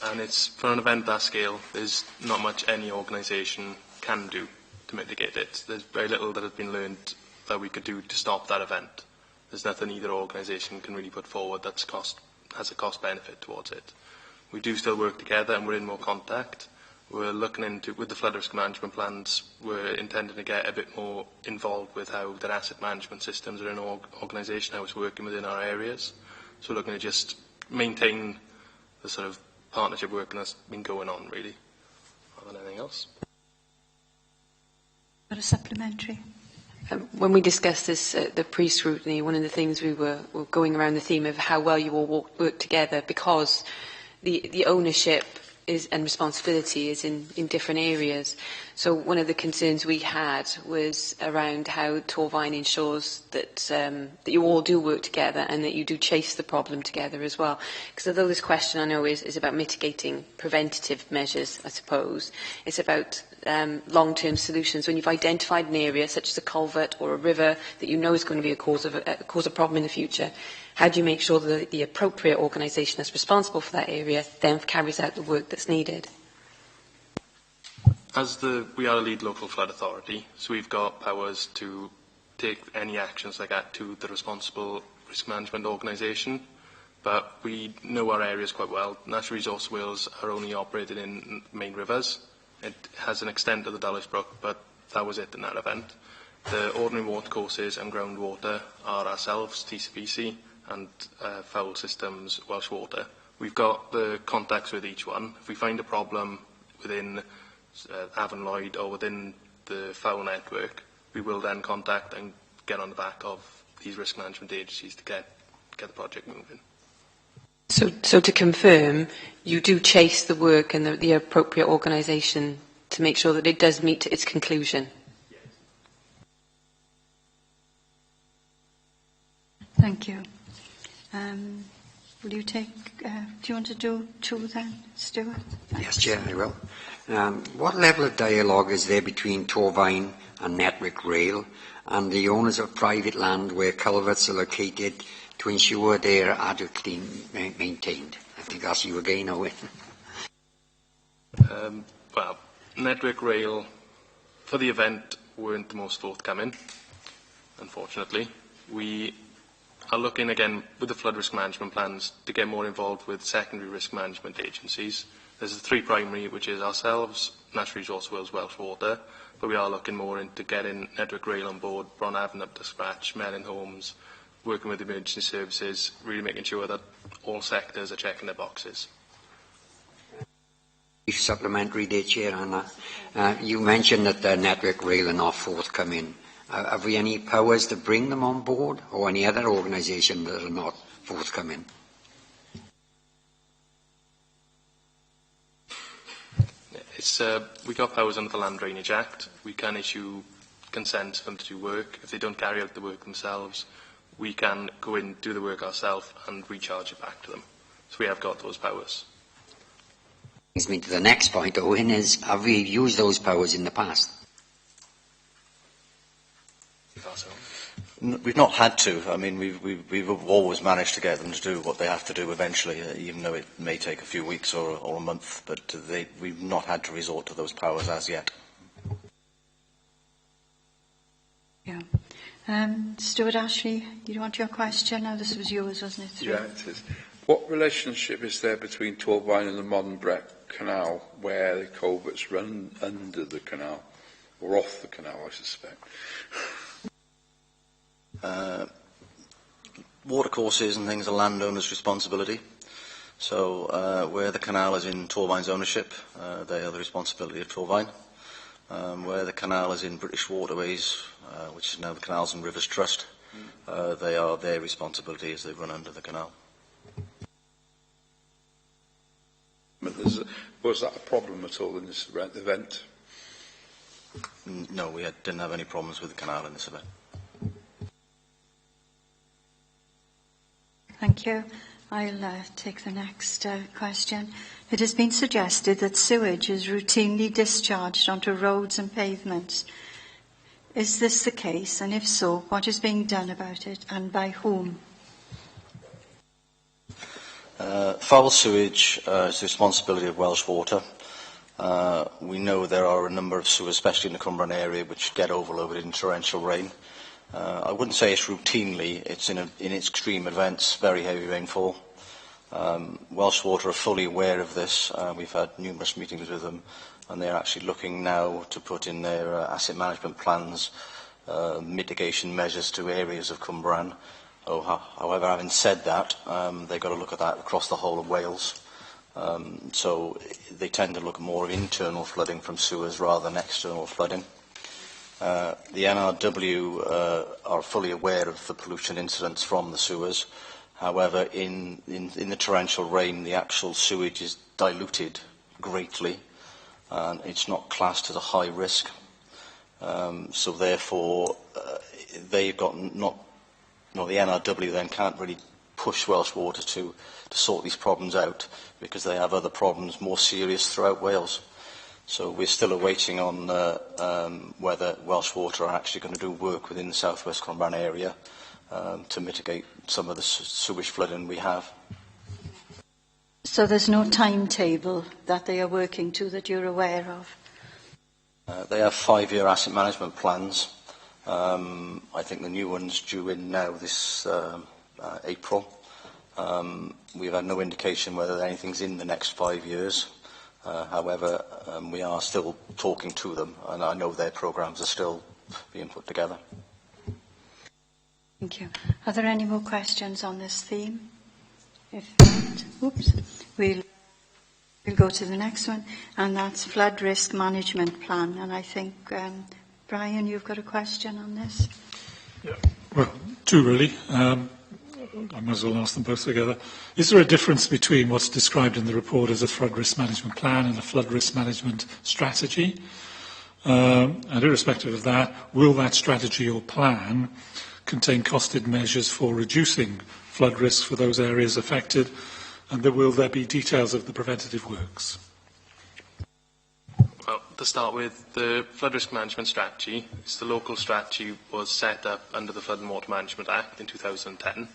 and it's for an event that scale, there's not much any organisation can do to mitigate it. There's very little that has been learned that we could do to stop that event. There's nothing either organisation can really put forward that's has a cost benefit towards it. We do still work together and we're in more contact. We're looking into, with the flood risk management plans, we're intending to get a bit more involved with how their asset management systems are in an organisation, how it's working within our areas. So we're looking to just maintain the sort of partnership work that's been going on, really, rather than anything else. Got a supplementary? When we discussed this at the pre-scrutiny, one of the things we were going around the theme of how well you all work together, because the ownership and responsibility is in different areas. So one of the concerns we had was around how Torfaen ensures that that you all do work together and that you do chase the problem together as well. Because although this question I know is about mitigating preventative measures, I suppose, it's about long-term solutions. When you've identified an area such as a culvert or a river that you know is going to be a cause of problem in the future, how do you make sure that the appropriate organisation that's responsible for that area then carries out the work that's needed? We are a lead local flood authority, so we've got powers to take any actions like that to the responsible risk management organisation, but we know our areas quite well. Natural Resources Wales are only operated in main rivers. It has an extent of the Dulwich Brook, but that was it in that event. The ordinary watercourses and groundwater are ourselves, TCPC, and foul systems, Welsh Water. We've got the contacts with each one. If we find a problem within Avon Lloyd or within the foul network, we will then contact and get on the back of these risk management agencies to get the project moving. So to confirm, you do chase the work and the appropriate organisation to make sure that it does meet its conclusion? Yes. Thank you. Will you take, do you want to do two then, Stuart? Yes, Chair, I will. What level of dialogue is there between Torfaen and Network Rail and the owners of private land where culverts are located to ensure they are adequately maintained? I think that's you again, Owen. Well, Network Rail, for the event, weren't the most forthcoming, unfortunately. We are looking again with the flood risk management plans to get more involved with secondary risk management agencies. There's the three primary, which is ourselves, Natural Resource Wales, Welsh Water, but we are looking more into getting Network Rail on board, Bron Avon up to scratch, Melin Homes, working with emergency services, really making sure that all sectors are checking their boxes. Supplementary there, Chair, on that. You mentioned that the Network Rail are not forthcoming. Have we any powers to bring them on board, or any other organisation that are not forthcoming? We got powers under the Land Drainage Act. We can issue consent for them to do work. If they don't carry out the work themselves, we can go in, do the work ourselves and recharge it back to them. So we have got those powers. Brings me to the next point, Owen, is have we used those powers in the past? We've not had to. I mean, we've always managed to get them to do what they have to do eventually, even though it may take a few weeks or a month, but we've not had to resort to those powers as yet. Yeah. Stuart Ashley, you want your question? No, this was yours, wasn't it? Yeah, it is. What relationship is there between Torvine and the Modern Breck Canal, where the culverts run under the canal, or off the canal, I suspect? Watercourses and things are landowners' responsibility. So where the canal is in Torvine's ownership, they are the responsibility of Torvine. Where the canal is in British Waterways, which is now the Canals and Rivers Trust, they are their responsibility as they run under the canal. Was that a problem at all in this event? No, we didn't have any problems with the canal in this event. Thank you. I'll take the next question. It has been suggested that sewage is routinely discharged onto roads and pavements. Is this the case? And if so, what is being done about it and by whom? Foul sewage is the responsibility of Welsh Water. We know there are a number of sewers, especially in the Cumbrian area, which get overloaded in torrential rain. I wouldn't say it's routinely. It's in extreme events, very heavy rainfall. Welsh Water are fully aware of this. We've had numerous meetings with them, and they're actually looking now to put in their asset management plans mitigation measures to areas of Cumbrian. However, having said that, they've got to look at that across the whole of Wales. So they tend to look more at internal flooding from sewers rather than external flooding. The NRW are fully aware of the pollution incidents from the sewers. However, in the torrential rain, the actual sewage is diluted greatly, and it's not classed as a high risk. So therefore, they've got the NRW then can't really push Welsh Water to sort these problems out, because they have other problems more serious throughout Wales. So we're still awaiting on whether Welsh Water are actually going to do work within the South West Cumbrian area to mitigate some of the sewage flooding we have. So there's no timetable that they are working to that you're aware of? They have 5-year asset management plans. I think the new one's due in now this April. We've had no indication whether anything's in the next 5 years. However, we are still talking to them, and I know their programmes are still being put together. Thank you. Are there any more questions on this theme? If not, we'll go to the next one, and that's Flood Risk Management Plan. And I think, Brian, you've got a question on this? Yeah. Well, two really. I might as well ask them both together. Is there a difference between what's described in the report as a flood risk management plan and a flood risk management strategy? And irrespective of that, will that strategy or plan contain costed measures for reducing flood risks for those areas affected? And will there be details of the preventative works? Well, to start with, the flood risk management strategy, the local strategy was set up under the Flood and Water Management Act in 2010.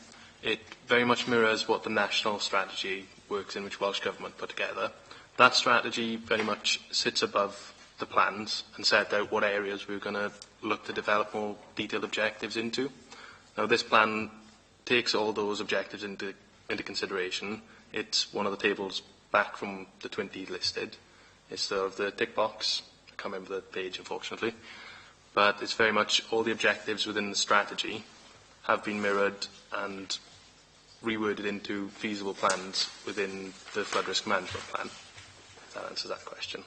It very much mirrors what the national strategy works in, which Welsh Government put together. That strategy very much sits above the plans and set out what areas we're going to look to develop more detailed objectives into. Now, this plan takes all those objectives into consideration. It's one of the tables back from the 20 listed. It's sort of the tick box. I can't remember the page, unfortunately. But it's very much all the objectives within the strategy have been mirrored and reworded into feasible plans within the flood risk management plan. If that answers that question.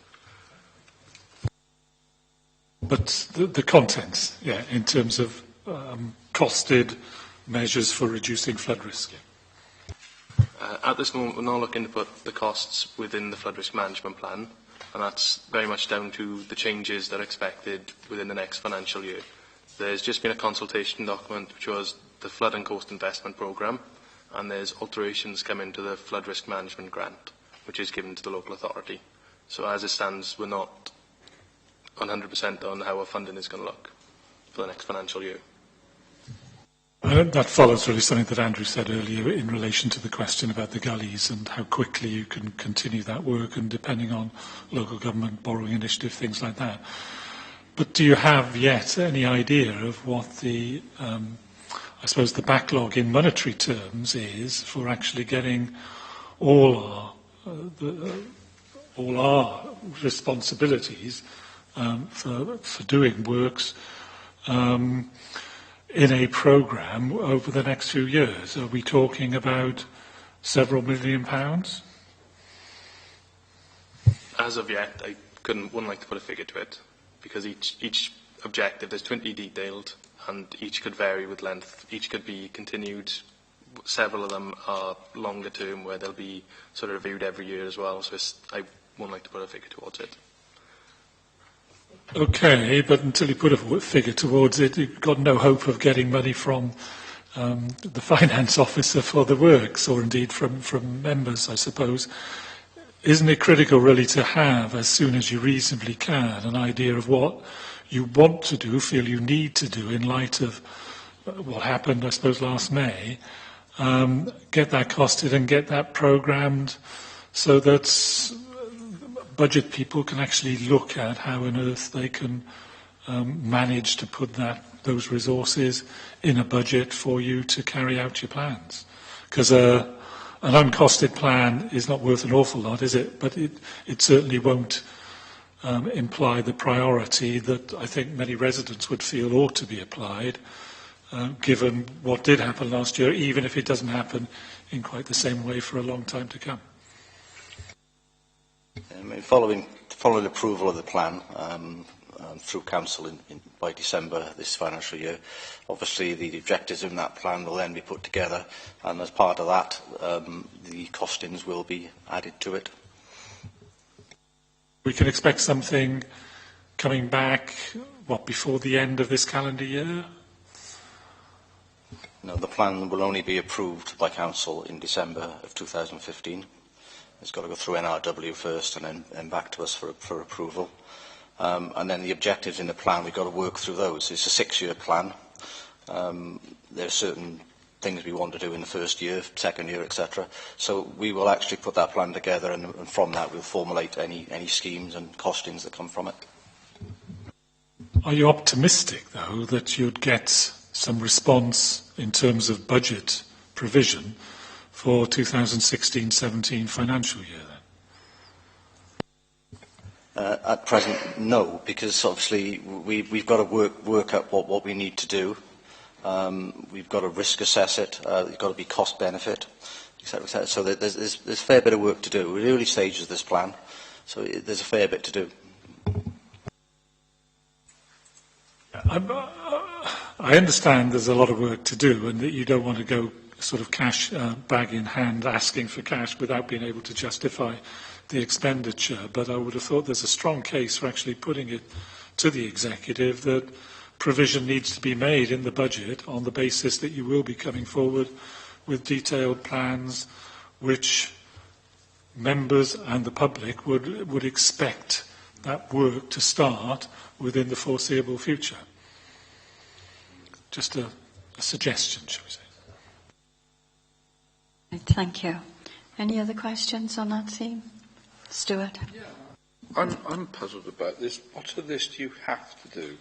But the contents, yeah, in terms of costed measures for reducing flood risk. Yeah. At this moment, we're not looking to put the costs within the flood risk management plan, and that's very much down to the changes that are expected within the next financial year. There's just been a consultation document which was the Flood and Coast Investment Programme, and there's alterations come into the Flood Risk Management Grant, which is given to the local authority. So as it stands, we're not 100% on how our funding is going to look for the next financial year. That follows really something that Andrew said earlier in relation to the question about the gullies and how quickly you can continue that work, and depending on local government borrowing initiative, things like that. But do you have yet any idea of what the, I suppose, the backlog in monetary terms is for actually getting all our responsibilities for doing works in a programme over the next few years? Are we talking about several £million? As of yet, I wouldn't like to put a figure to it, because each objective, there's 20 detailed, and each could vary with length. Each could be continued. Several of them are longer term, where they'll be sort of reviewed every year as well. So I wouldn't like to put a figure towards it. Okay, but until you put a figure towards it, you've got no hope of getting money from the finance officer for the works, or indeed from members, I suppose. Isn't it critical really to have, as soon as you reasonably can, an idea of what you want to do, feel you need to do in light of what happened, I suppose, last May, get that costed and get that programmed so that budget people can actually look at how on earth they can manage to put those resources in a budget for you to carry out your plans. Because an uncosted plan is not worth an awful lot, is it? But it certainly won't imply the priority that I think many residents would feel ought to be applied, given what did happen last year, even if it doesn't happen in quite the same way for a long time to come. Following approval of the plan through Council by December this financial year, obviously the objectives in that plan will then be put together, and as part of that, the costings will be added to it. We can expect something coming back, before the end of this calendar year? No, the plan will only be approved by Council in December of 2015. It's got to go through NRW first and then back to us for approval. And then the objectives in the plan, we've got to work through those. It's a 6-year plan. There are certain things we want to do in the first year, second year, etc. So we will actually put that plan together, and from that we'll formulate any schemes and costings that come from it. Are you optimistic, though, that you'd get some response in terms of budget provision for 2016-17 financial year, then? At present, no, because obviously we've got to work out what we need to do. We've got to risk assess it. It's got to be cost benefit, etc. etc. So there's a fair bit of work to do. We're in the early stages of this plan, so there's a fair bit to do. I understand there's a lot of work to do, and that you don't want to go sort of cash bag in hand asking for cash without being able to justify the expenditure. But I would have thought there's a strong case for actually putting it to the executive that provision needs to be made in the budget on the basis that you will be coming forward with detailed plans which members and the public would expect that work to start within the foreseeable future. Just a suggestion, shall we say. Thank you. Any other questions on that theme? Stuart? Yeah. I'm puzzled about this. What of this do you have to do?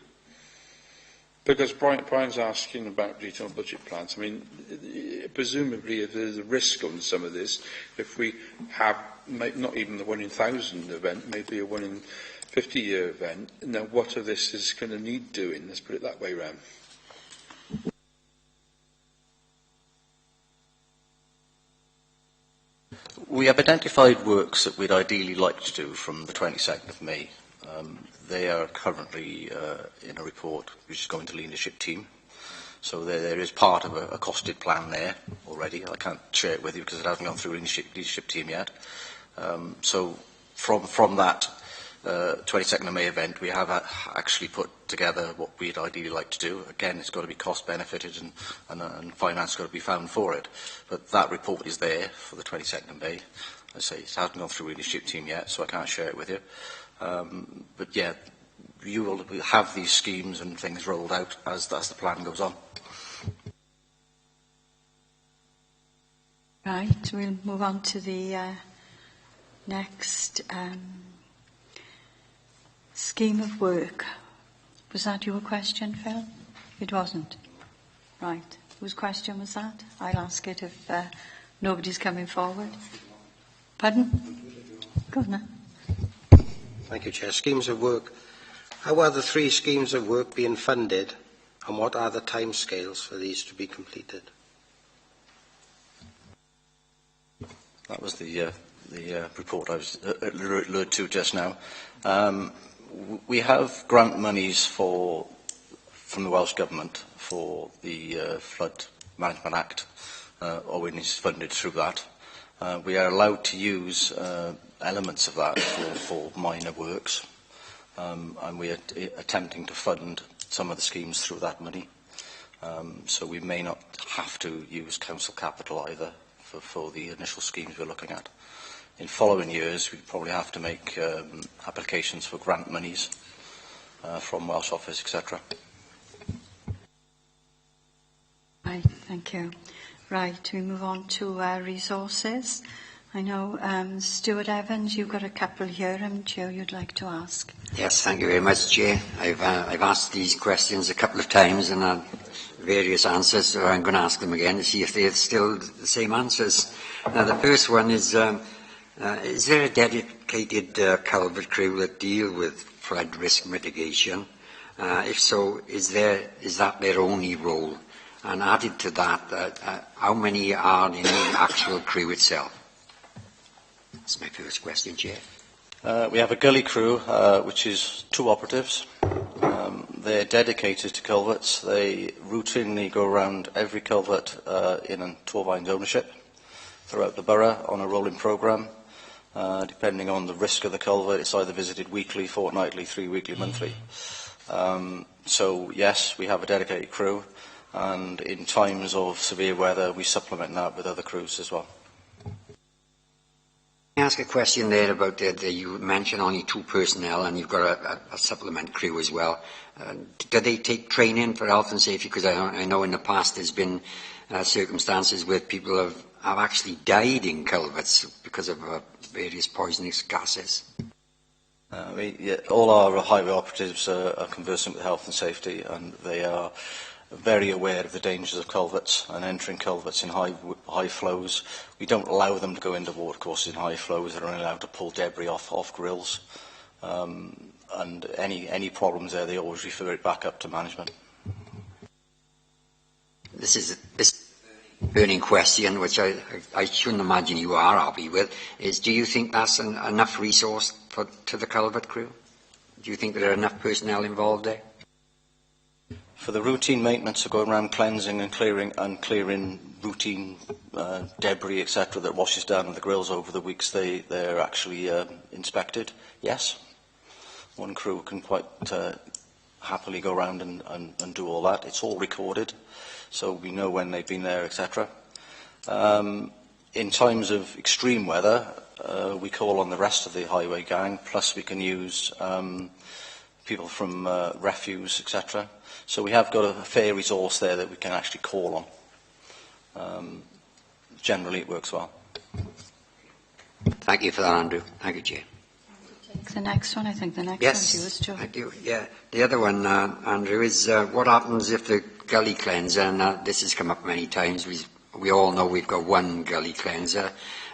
Because Brian's asking about regional budget plans. I mean, presumably if there's a risk on some of this, if we have not even the 1 in 1,000 event, maybe a 1 in 50-year event, now what of this is going to need doing? Let's put it that way round. We have identified works that we'd ideally like to do from the 22nd of May. They are currently in a report which is going to the leadership team. So there is part of a costed plan there already. I can't share it with you because it hasn't gone through leadership team yet. So from that 22nd of May event, we have actually put together what we'd ideally like to do. Again, it's got to be cost benefited and finance got to be found for it. But that report is there for the 22nd of May. I say it hasn't gone through leadership team yet, so I can't share it with you. But yeah, you will have these schemes and things rolled out as the plan goes on. Right, we'll move on to the next scheme of work. Was that your question, Phil? It wasn't. Right. Whose question was that? I'll ask it if nobody's coming forward. Pardon? Go on now. Thank you, Chair. Schemes of work. How are the 3 schemes of work being funded, and what are the timescales for these to be completed? That was the report I was alluded to just now. We have grant monies from the Welsh Government for the Flood Management Act, or it is funded through that. We are allowed to use elements of that for minor works, and we are attempting to fund some of the schemes through that money. So we may not have to use council capital either for the initial schemes we're looking at. In following years, we probably have to make applications for grant monies from Welsh Office, etc. Right, thank you. Right, we move on to resources. I know, Stuart Evans, you've got a couple here, haven't you, you'd like to ask? Yes, thank you very much, Chair. I've asked these questions a couple of times and had various answers, so I'm going to ask them again to see if they're still the same answers. Now, the first one is there a dedicated culvert crew that deal with flood risk mitigation? If so, is that their only role? And added to that, how many are in the actual crew itself? That's my first question, Chair. We have a gully crew, which is 2 operatives. They're dedicated to culverts. They routinely go around every culvert in a Torvines ownership throughout the borough on a rolling programme. Depending on the risk of the culvert, it's either visited weekly, fortnightly, 3 weekly, monthly. So yes, we have a dedicated crew, and in times of severe weather, we supplement that with other crews as well. Can I ask a question there about you mentioned only 2 personnel and you've got a supplement crew as well. Do they take training for health and safety? Because I know in the past there's been circumstances where people have actually died in culverts because of various poisonous gases. All our highway operatives are conversant with health and safety, and they are very aware of the dangers of culverts and entering culverts in high flows. We don't allow them to go into watercourses in high flows. They're only allowed to pull debris off grills. And any problems there, they always refer it back up to management. This burning question, which I shouldn't imagine you are happy with, is do you think that's enough resource to the culvert crew? Do you think there are enough personnel involved there? For the routine maintenance of going around cleansing and clearing routine debris, etc., that washes down on the grills over the weeks they're actually inspected, yes. 1 crew can quite happily go around and do all that. It's all recorded, so we know when they've been there, etc. In times of extreme weather, we call on the rest of the highway gang, plus we can use people from refuse, etc. So we have got a fair resource there that we can actually call on. Generally, it works well. Thank you for that, Andrew. Thank you, Chair. take the next one? I think the next Yes, one's yours, Joe. thank you. Yeah, the other one, Andrew, is what happens if the gully cleanser, and this has come up many times, we all know we've got one gully cleanser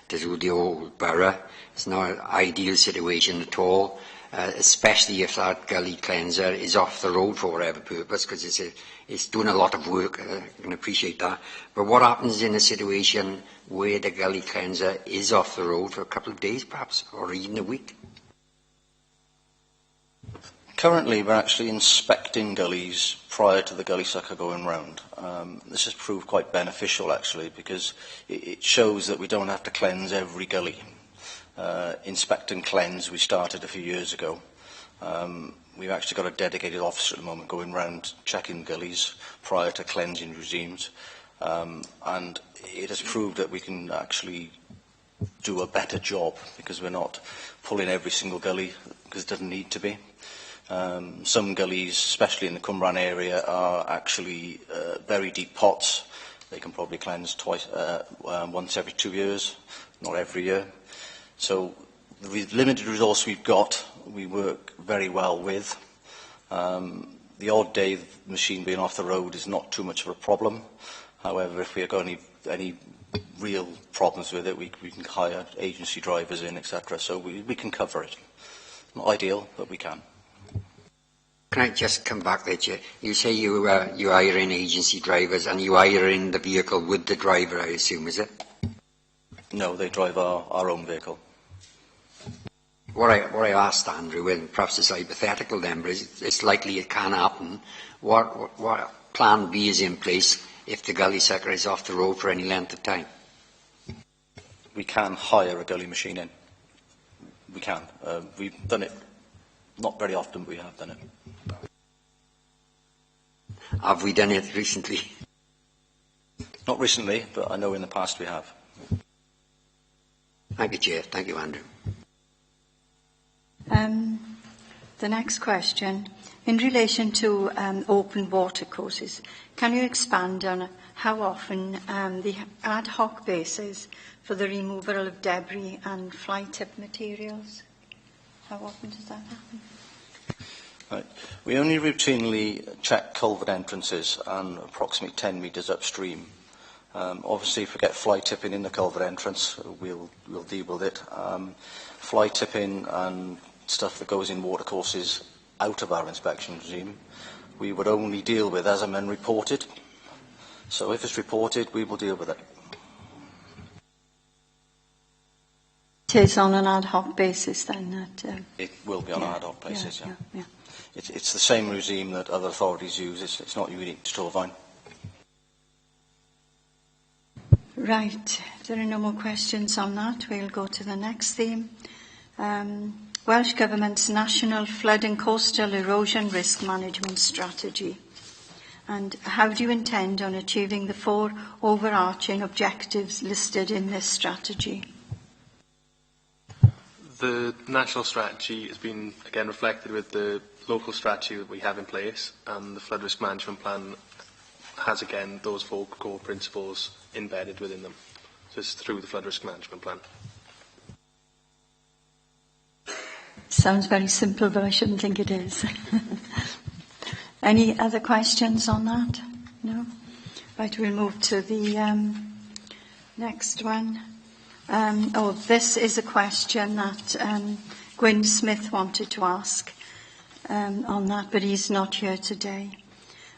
to do the whole borough. It's not an ideal situation at all, especially if that gully cleanser is off the road for whatever purpose, because it's doing a lot of work. I can appreciate that. But what happens in a situation where the gully cleanser is off the road for a couple of days, perhaps, or even a week? Currently, we're actually inspecting gullies prior to the gully sucker going round. This has proved quite beneficial, actually, because it shows that we don't have to cleanse every gully. Inspect and cleanse, we started a few years ago. We've actually got a dedicated officer at the moment going round checking gullies prior to cleansing regimes. And it has proved that we can actually do a better job because we're not pulling every single gully because it doesn't need to be. Some gullies, especially in the Cwmbran area, are actually very deep pots. They can probably cleanse once every 2 years, not every year. So the limited resource we've got, we work very well with. The odd day the machine being off the road is not too much of a problem. However, if we've got any real problems with it, we can hire agency drivers in, etc. So we can cover it. Not ideal, but we can. Can I just come back there, Chair? You say you hire in agency drivers and you hire in the vehicle with the driver, I assume, is it? No, they drive our own vehicle. What I asked Andrew, and perhaps it's hypothetical then, but it's likely it can happen. What plan B is in place if the gully sucker is off the road for any length of time? We can hire a gully machine in. We can. We've done it not very often, but we have done it. Have we done it recently? Not recently, but I know in the past we have. Thank you, Chair. Thank you, Andrew. The next question, in relation to open water courses, can you expand on how often the ad hoc basis for the removal of debris and fly tip materials? How often does that happen? Right. We only routinely check culvert entrances and approximately 10 metres upstream. Obviously, if we get fly tipping in the culvert entrance, we'll deal with it. Fly tipping and stuff that goes in watercourses out of our inspection regime, we would only deal with as and when reported. So if it's reported, we will deal with it. It is on an ad hoc basis then? That, it will be on an ad hoc basis, yeah. Yeah. It's the same regime that other authorities use. It's not unique to Torfaen. Right. If there are no more questions on that, we'll go to the next theme. Welsh Government's National Flood and Coastal Erosion Risk Management Strategy. And how do you intend on achieving the 4 overarching objectives listed in this strategy? The national strategy has been, again, reflected with the local strategy that we have in place, and the flood risk management plan has, again, those 4 core principles embedded within them. So it's through the flood risk management plan. Sounds very simple, but I shouldn't think it is. Any other questions on that? No? Right, we'll move to the next one. This is a question that Gwyn Smith wanted to ask on that, but he's not here today.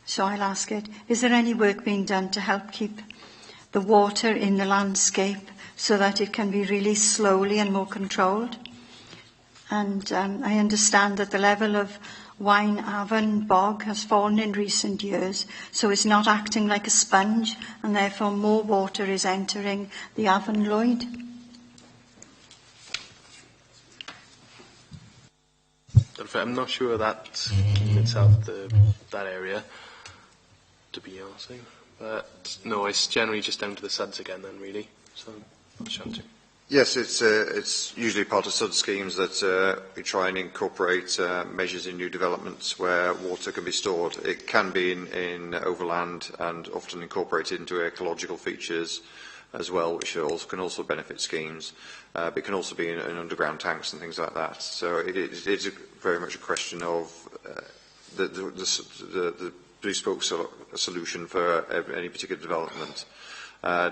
So I'll ask it. Is there any work being done to help keep the water in the landscape so that it can be released slowly and more controlled? And I understand that the level of Waun Afon bog has fallen in recent years, so it's not acting like a sponge, and therefore more water is entering the Afon Lloyd. I'm not sure that's in itself that area, to be honest. But no, it's generally just down to the SUDs again then, really. So, not sure to. Yes, it's usually part of SUD schemes that we try and incorporate measures in new developments where water can be stored. It can be in overland and often incorporated into ecological features as well, which can also benefit schemes. But it can also be in underground tanks and things like that. So it is very much a question of the bespoke solution for any particular development.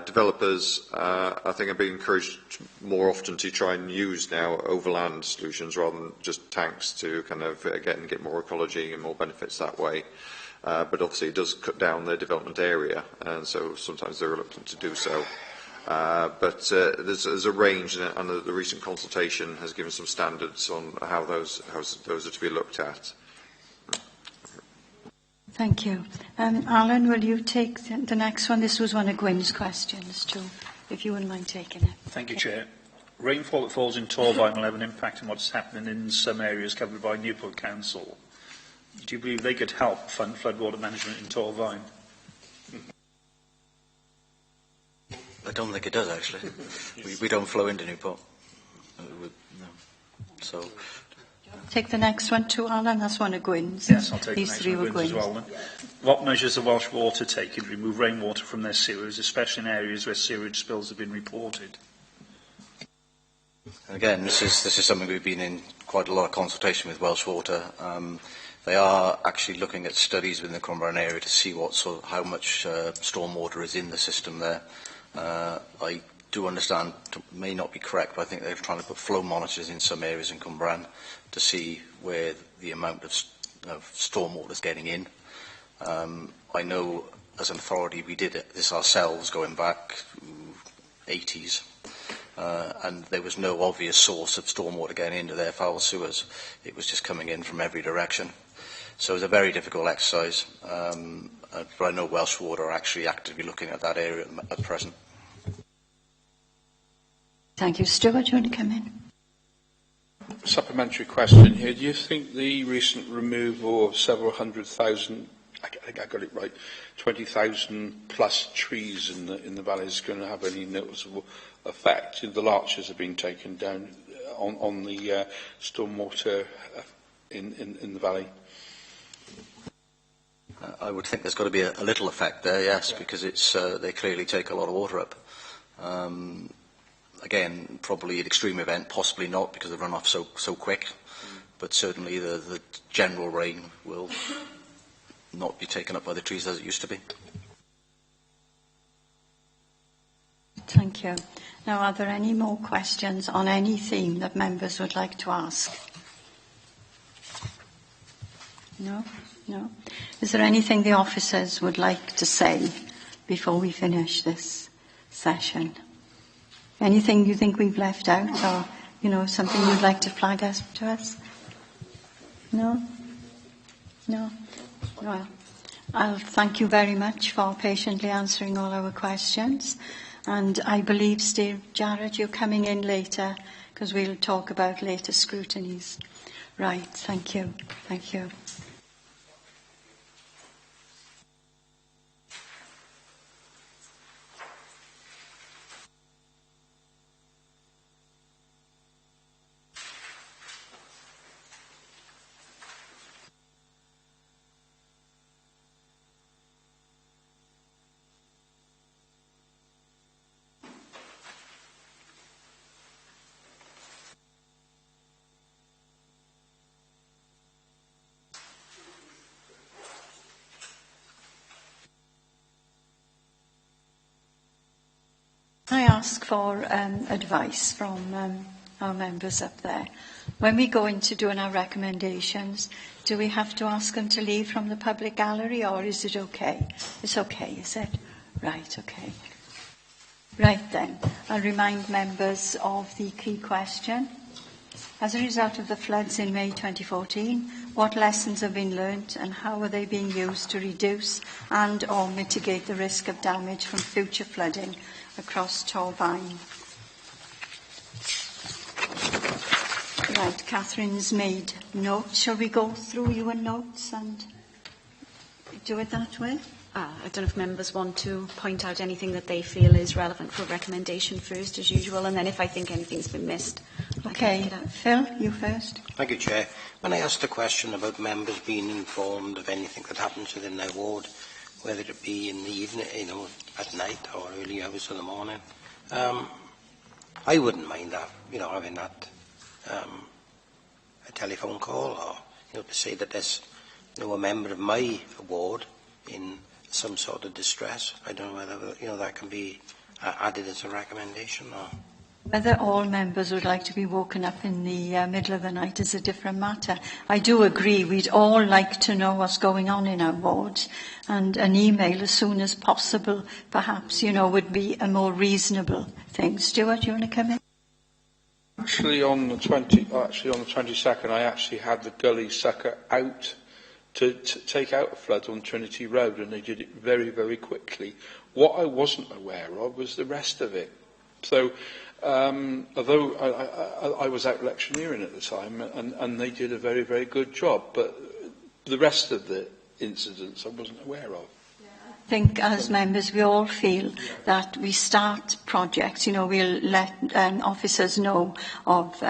Developers, I think, are being encouraged more often to try and use now overland solutions rather than just tanks to kind of get more ecology and more benefits that way. But obviously it does cut down the development area, and so sometimes they're reluctant to do so. But there's a range, and the recent consultation has given some standards on how those are to be looked at. Thank you. Alan, will you take the next one? This was one of Gwyn's questions too, if you wouldn't mind taking it. Thank you, Chair. Rainfall that falls in Torvine will have an impact on what's happening in some areas covered by Newport Council. Do you believe they could help fund floodwater management in Torvine? I don't think it does, actually. we don't flow into Newport. No. So... Take the next one too, Alan. That's one of Gwyn's. Yes, I'll take These the next three one were of Gwyn's as well. Then. What measures are Welsh Water taking to remove rainwater from their sewers, especially in areas where sewage spills have been reported? Again, this is something we've been in quite a lot of consultation with Welsh Water. They are actually looking at studies within the Cwmbran area to see how much stormwater is in the system there. I do understand, may not be correct, but I think they're trying to put flow monitors in some areas in Cwmbran to see where the amount of stormwater is getting in. I know as an authority we did this ourselves going back to 80s, and there was no obvious source of stormwater getting into their foul sewers. It was just coming in from every direction. So it was a very difficult exercise, but I know Welsh Water are actually actively looking at that area at present. Thank you. Stuart, do you want to come in? Supplementary question here. Do you think the recent removal of several 100,000, I think I got it right, 20,000 plus trees in the valley is going to have any noticeable effect? The larches have been taken down on the stormwater in the valley. I would think there's got to be a little effect there, yes, because they clearly take a lot of water up. Again, probably an extreme event, possibly not, because they run off so quick. But certainly the general rain will not be taken up by the trees as it used to be. Thank you. Now, are there any more questions on any theme that members would like to ask? No? No? Is there anything the officers would like to say before we finish this session? Anything you think we've left out, or, something you'd like to flag to us? No? No? Well, I'll thank you very much for patiently answering all our questions. And I believe, Steve Jarrett, you're coming in later, because we'll talk about later scrutinies. Right, thank you. Thank you. I ask for advice from our members up there. When we go into doing our recommendations, do we have to ask them to leave from the public gallery, or is it okay? It's okay, is it? Right, okay. Right then, I'll remind members of the key question. As a result of the floods in May 2014, what lessons have been learnt and how are they being used to reduce and or mitigate the risk of damage from future flooding across Torvine? Right, Catherine's made notes. Shall we go through your notes and do it that way? I don't know if members want to point out anything that they feel is relevant for a recommendation first, as usual, and then if I think anything's been missed, Okay, Phil, you first. Thank you, Chair. When I asked the question about members being informed of anything that happens within their ward, whether it be in the evening, at night or early hours of the morning. I wouldn't mind that, having that a telephone call, or to say that there's a member of my ward in some sort of distress. I don't know whether that can be added as a recommendation or. Whether all members would like to be woken up in the middle of the night is a different matter. I do agree we'd all like to know what's going on in our wards, and an email as soon as possible, perhaps, would be a more reasonable thing. Stuart, you want to come in? Actually, on the 22nd, I actually had the gully sucker out to take out a flood on Trinity Road, and they did it very, very quickly. What I wasn't aware of was the rest of it. So, although I was out electioneering at the time, and they did a very, very good job, but the rest of the incidents I wasn't aware of. I think as members we all feel that we start projects, we'll let officers know of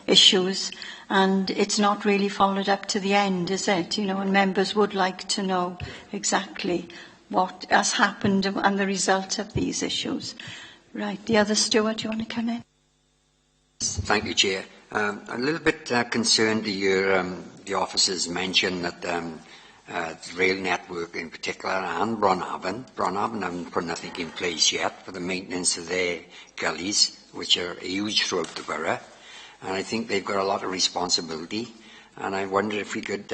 issues, and it's not really followed up to the end, is it? And members would like to know exactly what has happened and the result of these issues. Right, the other Stuart, do you want to come in? Thank you, Chair. A little bit concerned to hear the officers mention that rail network in particular and Bronhaven haven't put nothing in place yet for the maintenance of their gullies, which are huge throughout the borough. And I think they've got a lot of responsibility. And I wonder if we could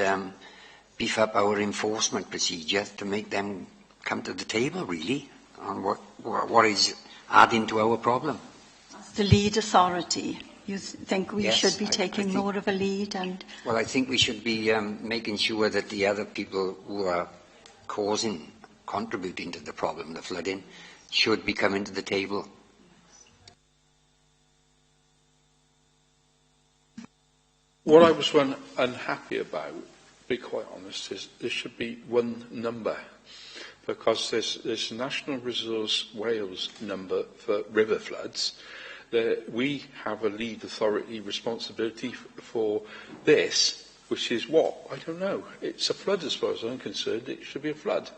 beef up our enforcement procedure to make them come to the table, really, on what is adding to our problem. The lead authority, you think we Yes, should be I taking think, more of a lead? Well, I think we should be making sure that the other people who are contributing to the problem, the flooding, should be coming to the table. What I was unhappy about, to be quite honest, is there should be one number, because there's National Resource Wales number for river floods. We have a lead authority responsibility for this, which is what? I don't know. It's a flood as far as I'm concerned. It should be a flood.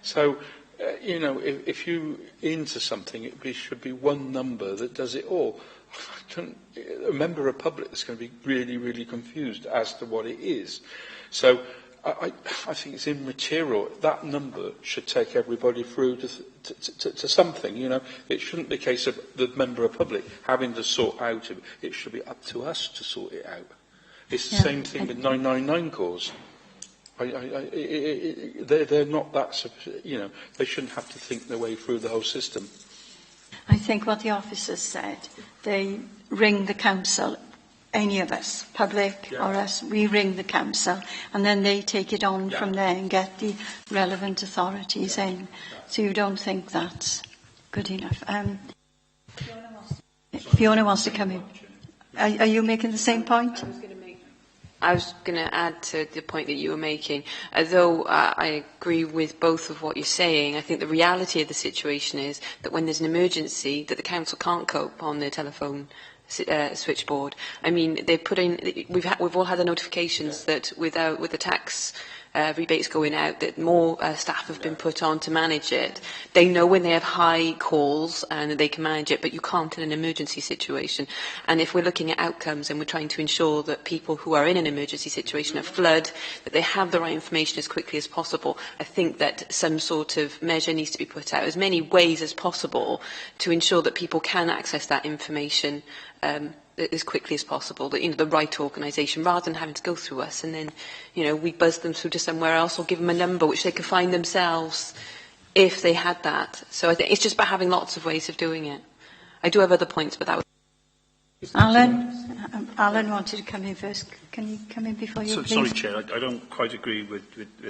So, if you into something, it should be one number that does it all. A member of the public is going to be really, really confused as to what it is. So I think it's immaterial. That number should take everybody through to something. It shouldn't be a case of the member of the public having to sort out. It should be up to us to sort it out. It's the same thing with 999 calls. They're not that. They shouldn't have to think their way through the whole system. I think what the officers said, they ring the council, any of us, public or us, we ring the council, and then they take it on from there and get the relevant authorities in. So you don't think that's good enough? Fiona wants to come in. Are you making the same point? I was going to add to the point that you were making. Although I agree with both of what you're saying, I think the reality of the situation is that when there's an emergency, that the council can't cope on their telephone switchboard. I mean, they've put in. We've all had the notifications that with the tax rebates going out, that more staff have been put on to manage it. They know when they have high calls and they can manage it, but you can't in an emergency situation. And if we're looking at outcomes and we're trying to ensure that people who are in an emergency situation, a flood, that they have the right information as quickly as possible, I think that some sort of measure needs to be put out, as many ways as possible, to ensure that people can access that information as quickly as possible, that the right organisation, rather than having to go through us and then we buzz them through to somewhere else or give them a number which they could find themselves if they had that. So I think it's just about having lots of ways of doing it. I do have other points, but that was... Alan wanted to come in first. Can you come in before you, please? Sorry, Chair, I don't quite agree with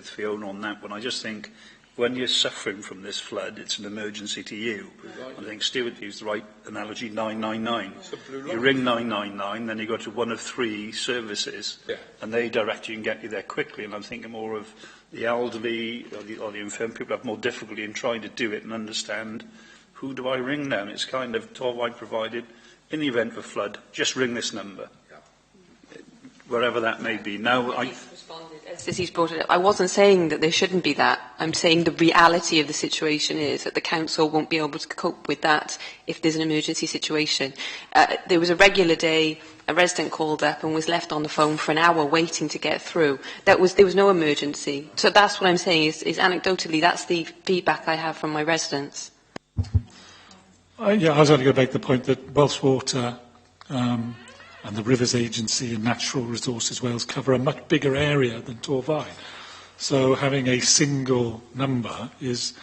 Fiona on that one. I just think when you're suffering from this flood, it's an emergency to you. I think Stuart used the right analogy, 999. You ring 999, then you go to one of three services, and they direct you and get you there quickly. And I'm thinking more of the elderly or the infirm people have more difficulty in trying to do it and understand, who do I ring now? And it's kind of all I provided. In the event of a flood, just ring this number. wherever that may be. Now, As he's brought it up, I wasn't saying that there shouldn't be that. I'm saying the reality of the situation is that the council won't be able to cope with that if there's an emergency situation. There was a regular day, a resident called up and was left on the phone for an hour waiting to get through. There was no emergency. So that's what I'm saying is anecdotally, that's the feedback I have from my residents. Yeah, I was only going to make the point that Welsh Water and the Rivers Agency and Natural Resources Wales cover a much bigger area than Torfaen. So having a single number is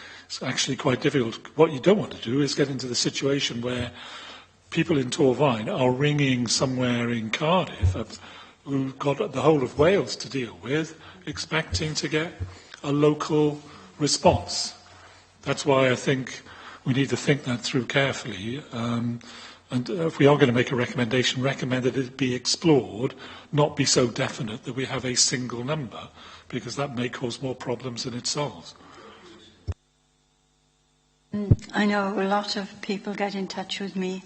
actually quite difficult. What you don't want to do is get into the situation where people in Torfaen are ringing somewhere in Cardiff who've got the whole of Wales to deal with, expecting to get a local response. That's why I think we need to think that through carefully. And if we are going to make a recommendation, recommend that it be explored, not be so definite that we have a single number, because that may cause more problems than it solves. I know a lot of people get in touch with me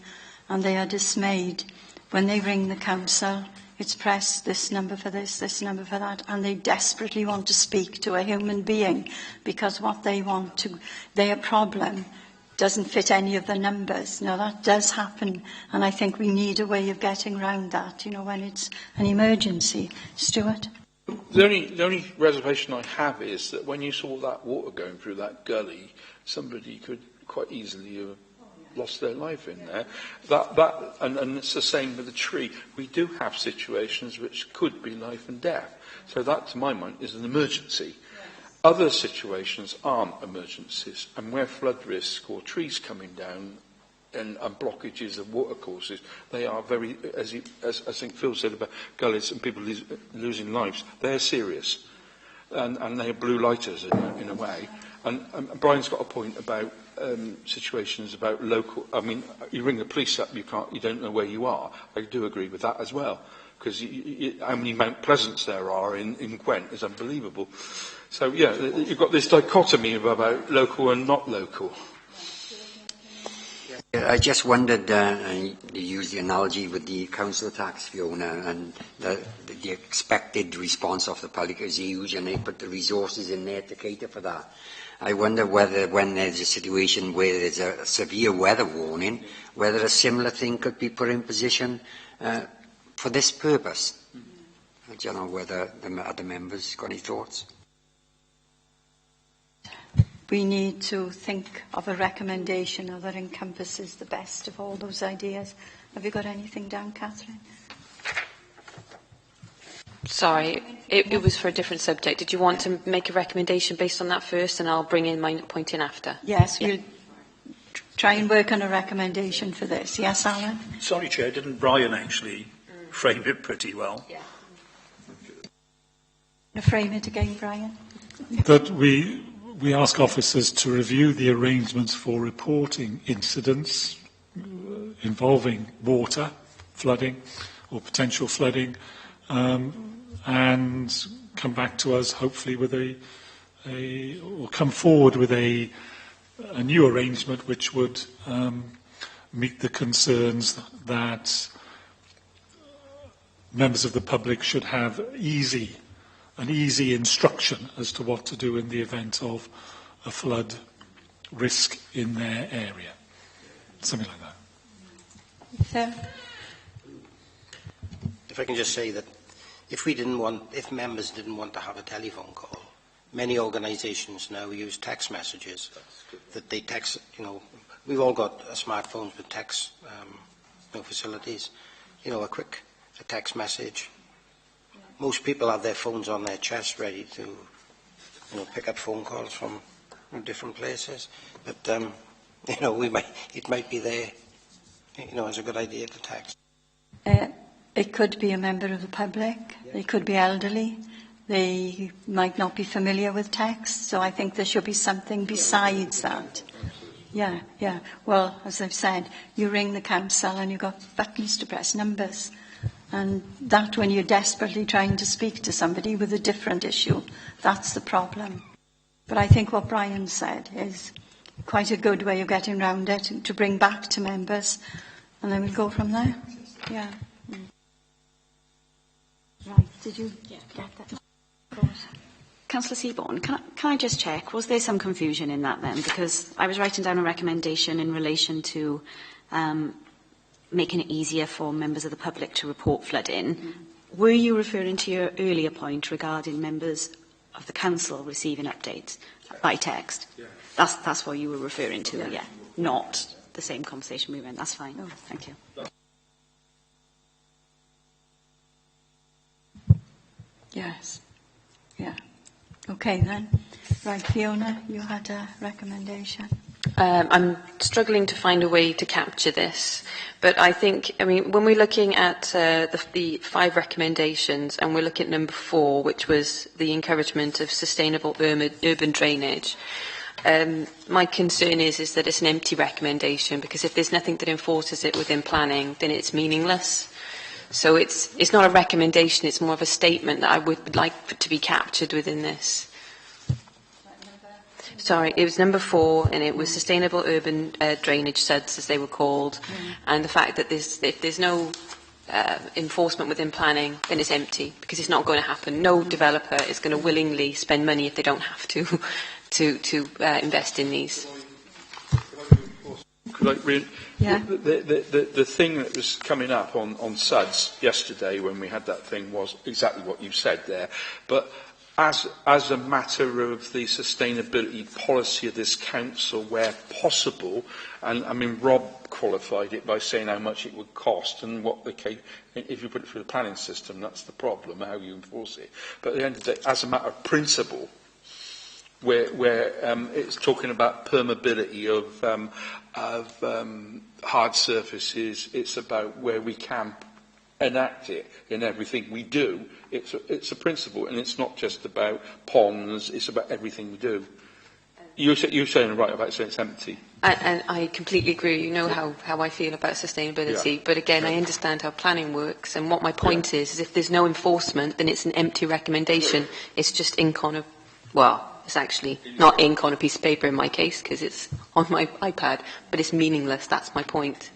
and they are dismayed when they ring the council. It's press this number for this number for that, and they desperately want to speak to a human being because what they want to, their problem doesn't fit any of the numbers. Now, that does happen, and I think we need a way of getting around that, you know, when it's an emergency. Stuart? The only reservation I have is that when you saw that water going through that gully, somebody could quite easily have lost their life in there. And it's the same with the tree. We do have situations which could be life and death. So that, to my mind, is an emergency. Other situations aren't emergencies, and where flood risk or trees coming down and blockages of water courses, they are very, as I think Phil said about gullies and people losing lives, they're serious, and they're blue lighters in a way. And Brian's got a point about situations about local. I mean, you ring the police up, you don't know where you are. I do agree with that as well, because how many Mount Pleasants there are in Gwent is unbelievable. So, yeah, you've got this dichotomy about local and not local. I just wondered, you used the analogy with the council tax, Fiona, and the expected response of the public is huge, and they put the resources in there to cater for that. I wonder whether, when there's a situation where there's a severe weather warning, whether a similar thing could be put in position for this purpose. I don't know whether the other members got any thoughts. We need to think of a recommendation that encompasses the best of all those ideas. Have you got anything down, Catherine? Sorry, it was for a different subject. Did you want to make a recommendation based on that first, and I'll bring in my point in after? Yes, we'll try and work on a recommendation for this. Yes, Alan? Sorry, Chair, didn't Brian actually frame it pretty well? Yeah. Frame it again, Brian. That we ask officers to review the arrangements for reporting incidents involving water, flooding, or potential flooding, and come back to us hopefully with or come forward with a new arrangement which would meet the concerns that members of the public should have an easy instruction as to what to do in the event of a flood risk in their area. Something like that. Phil? If I can just say that if members didn't want to have a telephone call, many organisations now use text messages that they text, we've all got smartphones with text facilities, a text message. Most people have their phones on their chest ready to, pick up phone calls from different places. But, it might be there, as a good idea to text. It could be a member of the public. They could be elderly. They might not be familiar with text. So I think there should be something besides that. Yeah. Well, as I've said, you ring the council and you've got buttons to press, numbers. And that when you're desperately trying to speak to somebody with a different issue, that's the problem. But I think what Brian said is quite a good way of getting around it, to bring back to members, and then we'll go from there. Yeah. Right, did you get that? Councillor Seaborn, can I just check, was there some confusion in that then? Because I was writing down a recommendation in relation to making it easier for members of the public to report flooding. Mm-hmm. Were you referring to your earlier point regarding members of the council receiving updates by text? Yeah. That's what you were referring to, yeah. Not the same conversation we were in. That's fine. Oh, thank you. Yes. Yeah. Okay then. Right, Fiona, you had a recommendation. I'm struggling to find a way to capture this, but I think, when we're looking at the 5 recommendations, and we're looking at number 4, which was the encouragement of sustainable urban drainage, my concern is that it's an empty recommendation, because if there's nothing that enforces it within planning, then it's meaningless. So it's not a recommendation, it's more of a statement that I would like to be captured within this. Sorry, it was number 4, and it was sustainable urban drainage SUDs, as they were called, and the fact that if there's no enforcement within planning, then it's empty, because it's not going to happen. No developer is going to willingly spend money if they don't have to invest in these. Yeah. The thing that was coming up on SUDs yesterday when we had that thing was exactly what you said there, but as a matter of the sustainability policy of this council, where possible, and Rob qualified it by saying how much it would cost and what the case, if you put it through the planning system, that's the problem, how you enforce it. But at the end of the day, as a matter of principle, where it's talking about permeability of hard surfaces, it's about where we can enact it in everything we do. It's a principle, and it's not just about ponds, it's about everything we do. You're saying right about saying it's empty. And I completely agree. You know how I feel about sustainability. Yeah. But again, I understand how planning works. And what my point is if there's no enforcement, then it's an empty recommendation. It's just ink on a... Well, it's actually not ink on a piece of paper in my case, because it's on my iPad. But it's meaningless. That's my point.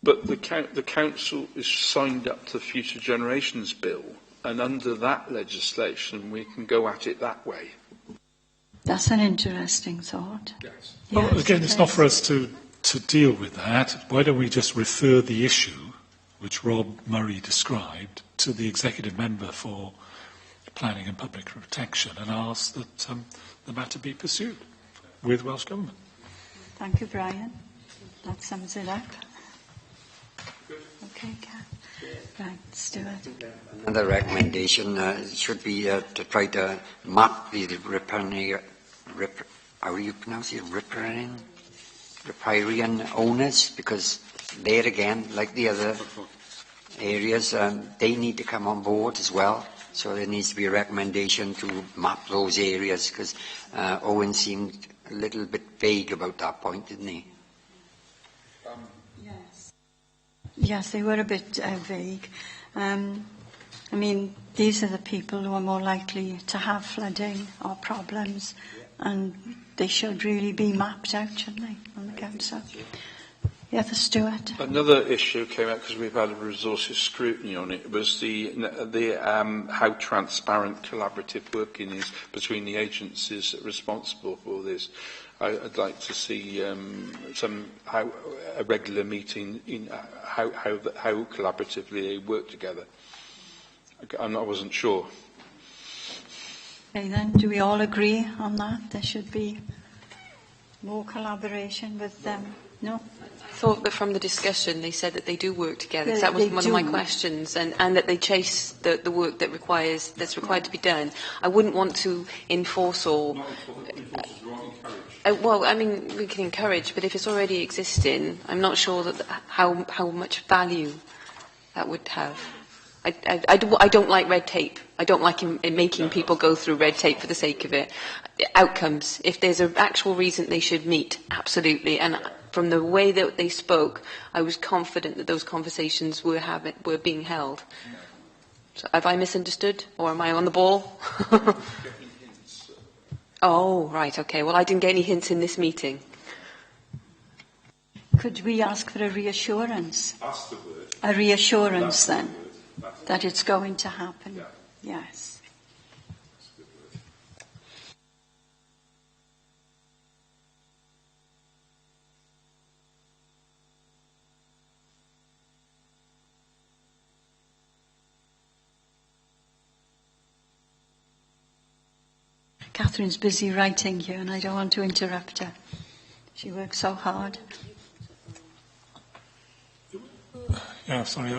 But the council is signed up to the Future Generations Bill. And under that legislation, we can go at it that way. That's an interesting thought. Yes. Well, yes, again, it's not for us to deal with that. Why don't we just refer the issue, which Rob Murray described, to the executive member for Planning and Public Protection and ask that the matter be pursued with Welsh Government. Thank you, Brian. That sums it up. Okay, Kath. Right, Stuart. Another recommendation should be to try to map the riparian owners, because there again, like the other areas, they need to come on board as well. So there needs to be a recommendation to map those areas, because Owen seemed a little bit vague about that point, didn't he? Yes, they were a bit vague. These are the people who are more likely to have flooding or problems, and they should really be mapped out, shouldn't they, on the council? Yeah, the Stuart. Another issue came out because we've had a resources scrutiny on it, was the how transparent collaborative working is between the agencies responsible for this. I'd like to see a regular meeting in how collaboratively they work together. I wasn't sure. Okay, then, do we all agree on that? There should be more collaboration with them. No? I thought that from the discussion they said that they do work together. That was one of my questions, and that they chase the work that's required to be done. I wouldn't want to enforce or... we can encourage, but if it's already existing, I'm not sure that how much value that would have. I don't like red tape. I don't like making people go through red tape for the sake of it. Outcomes. If there's an actual reason they should meet, absolutely. And from the way that they spoke, I was confident that those conversations were being held. So have I misunderstood, or am I on the ball? Oh, right, okay. Well, I didn't get any hints in this meeting. Could we ask for a reassurance? Ask the word. A reassurance, then? that it's going to happen. Yeah. Yes. That's a good word. Catherine's busy writing here, and I don't want to interrupt her. She works so hard. Yeah, sorry.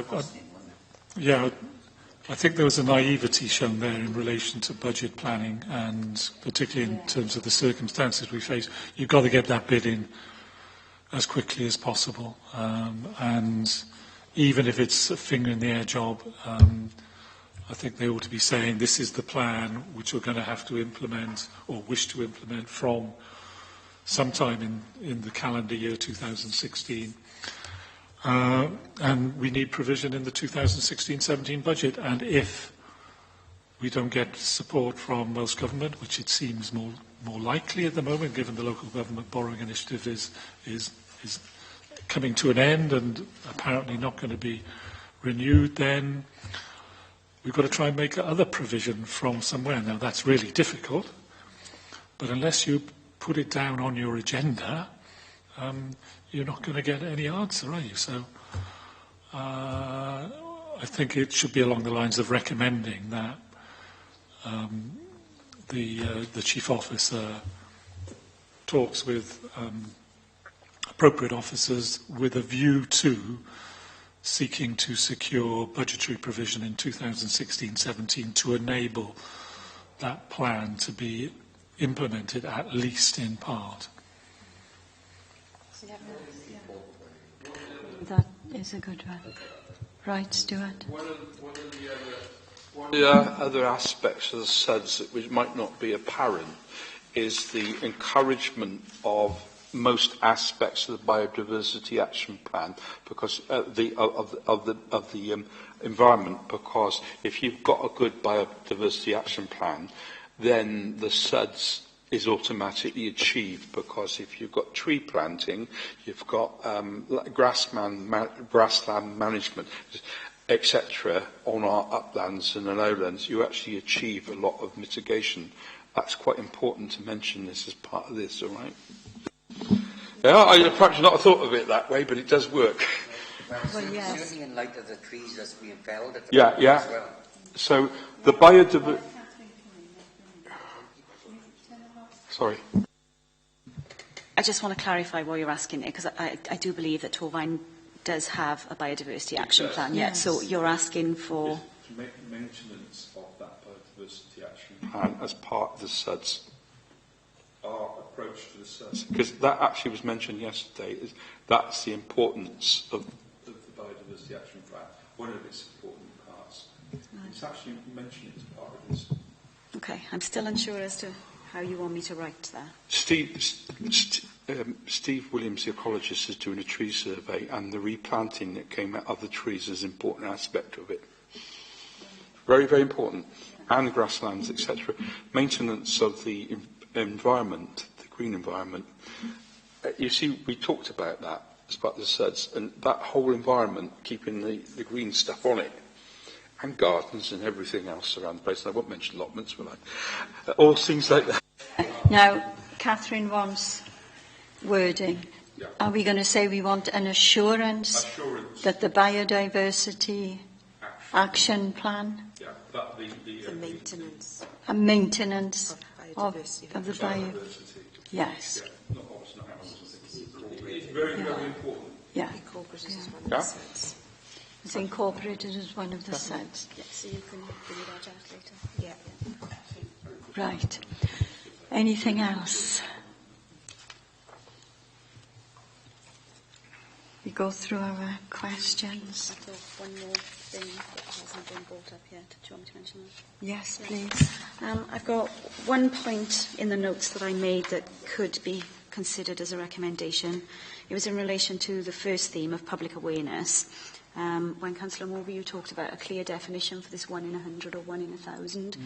I think there was a naivety shown there in relation to budget planning, and particularly in terms of the circumstances we face. You've got to get that bid in as quickly as possible. And even if it's a finger-in-the-air job, I think they ought to be saying this is the plan which we're going to have to implement or wish to implement from sometime in the calendar year 2016. And we need provision in the 2016-17 budget. And if we don't get support from Welsh Government, which it seems more likely at the moment, given the local government borrowing initiative is coming to an end and apparently not going to be renewed, then we've got to try and make other provision from somewhere. Now, that's really difficult, but unless you put it down on your agenda, you're not going to get any answer, are you? So I think it should be along the lines of recommending that the Chief Officer talks with appropriate officers with a view to seeking to secure budgetary provision in 2016-17 to enable that plan to be implemented, at least in part. That is a good one. Right, Stuart? One of the other aspects of the SUDS which might not be apparent is the encouragement of most aspects of the Biodiversity Action Plan because of the environment. Because if you've got a good Biodiversity Action Plan, then the SUDS is automatically achieved, because if you've got tree planting, you've got grassland management, etc. on our uplands and the lowlands, you actually achieve a lot of mitigation. That's quite important to mention this as part of this, all right? Yeah, I perhaps not thought of it that way, but it does work. Well, yes. Certainly in light of the trees that's being felled at the Yeah, moment yeah. as well. So the biodiversity... Sorry. I just want to clarify what you're asking there, because I do believe that Torfaen does have a biodiversity action plan. Yes. Yeah, so you're asking for... To make maintenance of that biodiversity action plan as part of the SUDS. Our approach to the SUDS. Because that actually was mentioned yesterday. That's the importance of the biodiversity action plan. One of its important parts. It's actually mentioned as part of this. Okay, I'm still unsure as to how you want me to write that. Steve Williams, the ecologist, is doing a tree survey, and the replanting that came out of the trees is an important aspect of it. Very, very important. And grasslands, etc. Maintenance of the environment, the green environment. You see, we talked about that as part of the SUDS, and that whole environment, keeping the green stuff on it, and gardens and everything else around the place. And I won't mention allotments, will I? All things like that. Now, Catherine wants wording. Yeah. Are we going to say we want an assurance that the biodiversity action plan, Yeah, that The maintenance a maintenance of the biodiversity. Yes. Yeah, not obviously not animals. It's very, very important. Yeah. incorporated as one Yeah. of the SUDS. It's incorporated as one of the SUDS. Yeah, so you can bring that out later. Yeah. Right. Anything else? We go through our questions. I've got one more thing that hasn't been brought up yet. Do you want me to mention that? Yes, please. I've got one point in the notes that I made that could be considered as a recommendation. It was in relation to the first theme of public awareness. When Councillor Morby, you talked about a clear definition for this 1 in 100 or 1 in 1,000.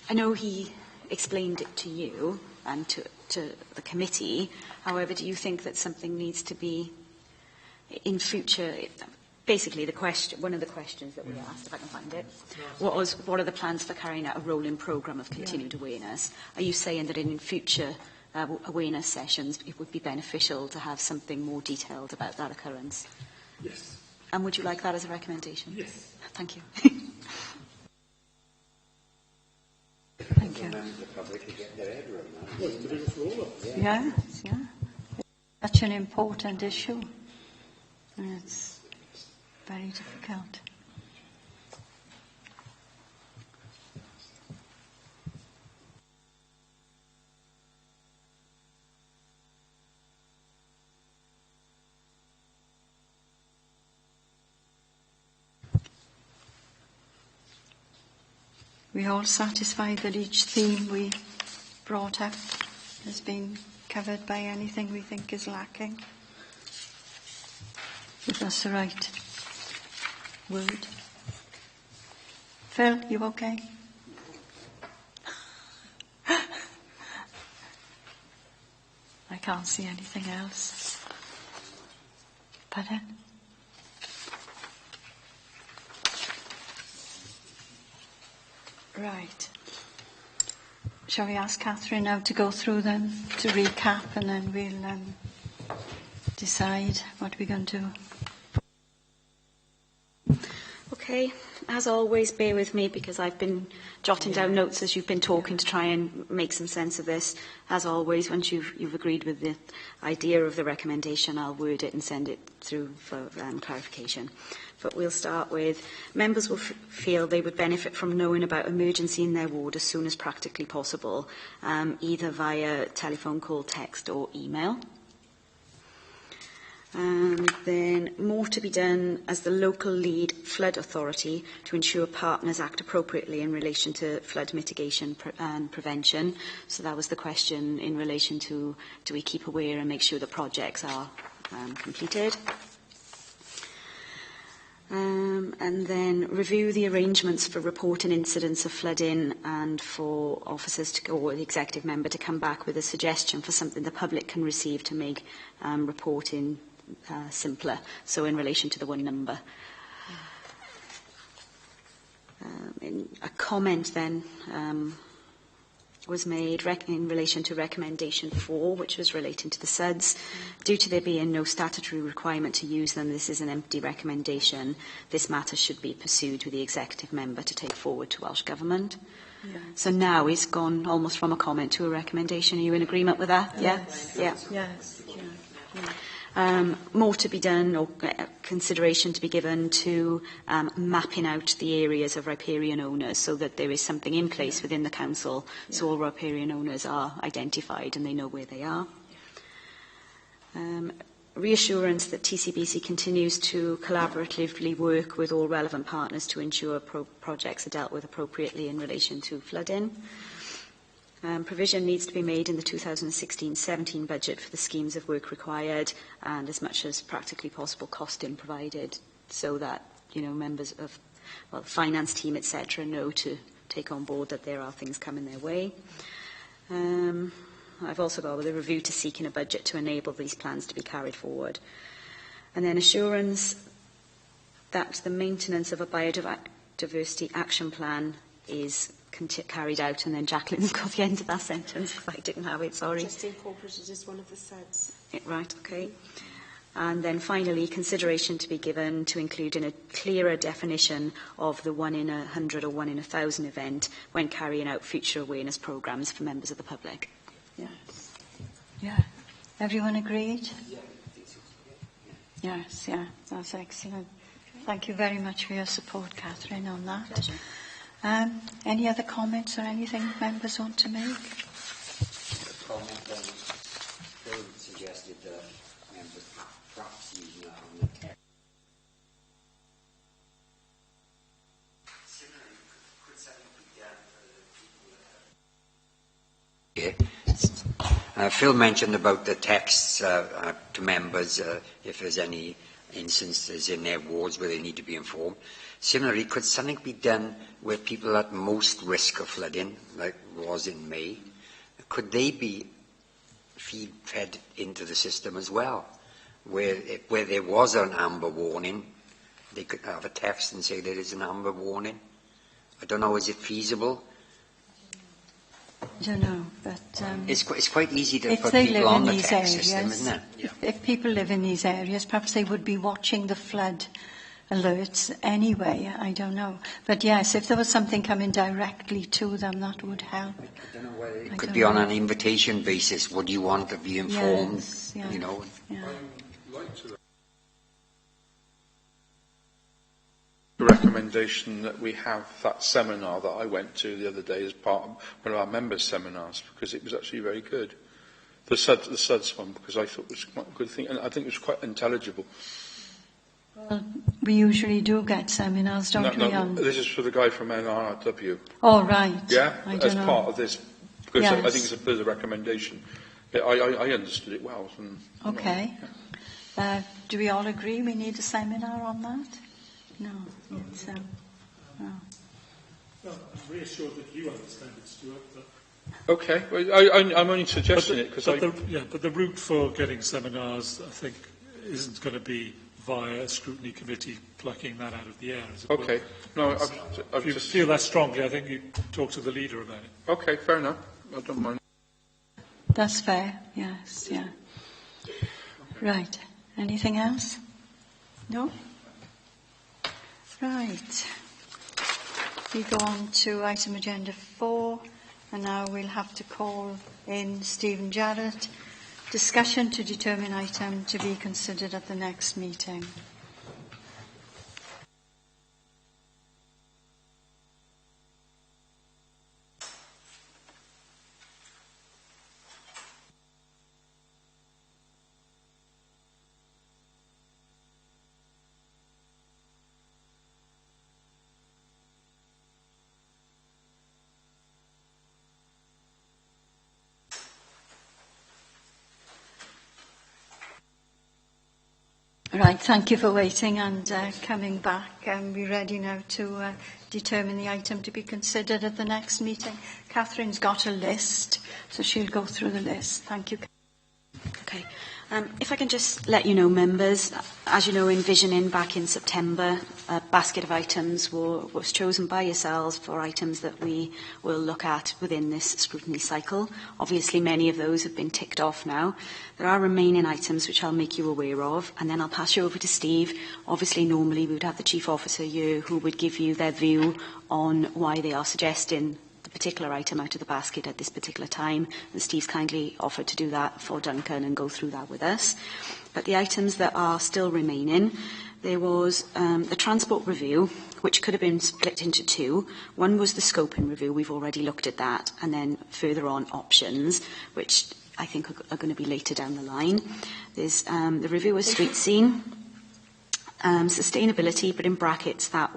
I know he explained it to you and to the committee. However, do you think that something needs to be, in future, basically, one of the questions that we asked, if I can find it, what are the plans for carrying out a rolling programme of continued awareness? Are you saying that in future awareness sessions it would be beneficial to have something more detailed about that occurrence? Yes. And would you like that as a recommendation? Yes. Thank you. Thank you. The public to get their head around that. Well, it's doing it for all of us. Yes, yeah. It's such an important issue. And it's very difficult. We all satisfied that each theme we brought up has been covered by anything we think is lacking? If that's the right word. Phil, you okay? I can't see anything else. Pardon? Right. Shall we ask Catherine now to go through them, to recap, and then we'll decide what we're going to do? Okay. As always, bear with me because I've been jotting down notes as you've been talking to try and make some sense of this. As always, once you've agreed with the idea of the recommendation, I'll word it and send it through for clarification. But we'll start with, members will feel they would benefit from knowing about emergency in their ward as soon as practically possible, either via telephone call, text or email. And then more to be done as the local lead flood authority to ensure partners act appropriately in relation to flood mitigation and prevention. So that was the question in relation to, do we keep aware and make sure the projects are completed? And then review the arrangements for reporting incidents of flooding and for officers to go, or the executive member to come back with a suggestion for something the public can receive to make reporting simpler, so in relation to the one number. In a comment then was made in relation to recommendation 4, which was relating to the SUDs. Due to there being no statutory requirement to use them, this is an empty recommendation. This matter should be pursued with the executive member to take forward to Welsh Government. Yes. So now it's gone almost from a comment to a recommendation. Are you in agreement with that? Yes. Yeah? Yes. Yeah. Yeah. More to be done, or consideration to be given to mapping out the areas of riparian owners so that there is something in place within the council so all riparian owners are identified and they know where they are. Reassurance that TCBC continues to collaboratively work with all relevant partners to ensure projects are dealt with appropriately in relation to flooding. Provision needs to be made in the 2016-17 budget for the schemes of work required, and as much as practically possible costing provided, so that members of the finance team, etc., know to take on board that there are things coming their way. I've also got with a review to seeking a budget to enable these plans to be carried forward, and then assurance that the maintenance of a biodiversity action plan is carried out, and then Jacqueline's got the end of that sentence because I didn't have it, sorry. Just incorporated as one of the SUDs. Right, okay. And then finally, consideration to be given to including a clearer definition of the 1 in 100 or 1 in 1,000 event when carrying out future awareness programmes for members of the public. Yes. Yeah. Everyone agreed? Yes, yeah. That's excellent. Thank you very much for your support, Catherine, on that. Pleasure. Any other comments or anything members want to make? A comment Phil suggested that members perhaps using that on the text. Similarly, could something be done for the people Phil mentioned about the texts to members if there's any instances in their wards where they need to be informed. Similarly, could something be done where people at most risk of flooding, like was in May, could they be fed into the system as well, where there was an amber warning, they could have a text and say there is an amber warning. I don't know, is it feasible? I don't know, but It's quite easy to if put they people live on in the these text areas, system, isn't it? Yeah. if people live in these areas, perhaps they would be watching the flood alerts anyway. I don't know, but yes, if there was something coming directly to them, that would help. I don't know whether it could be on an invitation basis. Would you want to be informed? Yes, yes, you know. Yeah. The recommendation that we have that seminar that I went to the other day as part of one of our members' seminars, because it was actually very good. The SUDS one, because I thought it was quite a good thing, and I think it was quite intelligible. Well, we usually do get seminars, don't we? On... This is for the guy from NRW. Oh, right. Yeah, I as don't know. part of this, because Yes. I think it's a bit of a recommendation. I understood it well. And, Okay. Do we all agree we need a seminar on that? No. It's, no. No, I'm reassured that you understand it, Stuart. But Okay, well, I'm only suggesting it because but the route for getting seminars, I think, isn't going to be via a scrutiny committee plucking that out of the air. As it were. Okay, no, If you feel that strongly, I think you talk to the leader about it. Okay, fair enough. I don't mind. That's fair. Yes. Yeah. Right. Anything else? No. Right. We go on to item agenda 4, and now we'll have to call in Stephen Jarrett. Discussion to determine item to be considered at the next meeting. Right, thank you for waiting and coming back. We're ready now to determine the item to be considered at the next meeting. Catherine's got a list, so she'll go through the list. Thank you. Okay. If I can just let you know, members, as you know, envisioning back in September, a basket of items was chosen by yourselves for items that we will look at within this scrutiny cycle. Obviously, many of those have been ticked off now. There are remaining items which I'll make you aware of, and then I'll pass you over to Steve. Obviously, normally we would have the Chief Officer here who would give you their view on why they are suggesting particular item out of the basket at this particular time, and Steve's kindly offered to do that for Duncan and go through that with us. But the items that are still remaining, there was the transport review, which could have been split into two. One was the scoping review, we've already looked at that, and then further on options, which I think are going to be later down the line. There's the review of street scene, sustainability, but in brackets that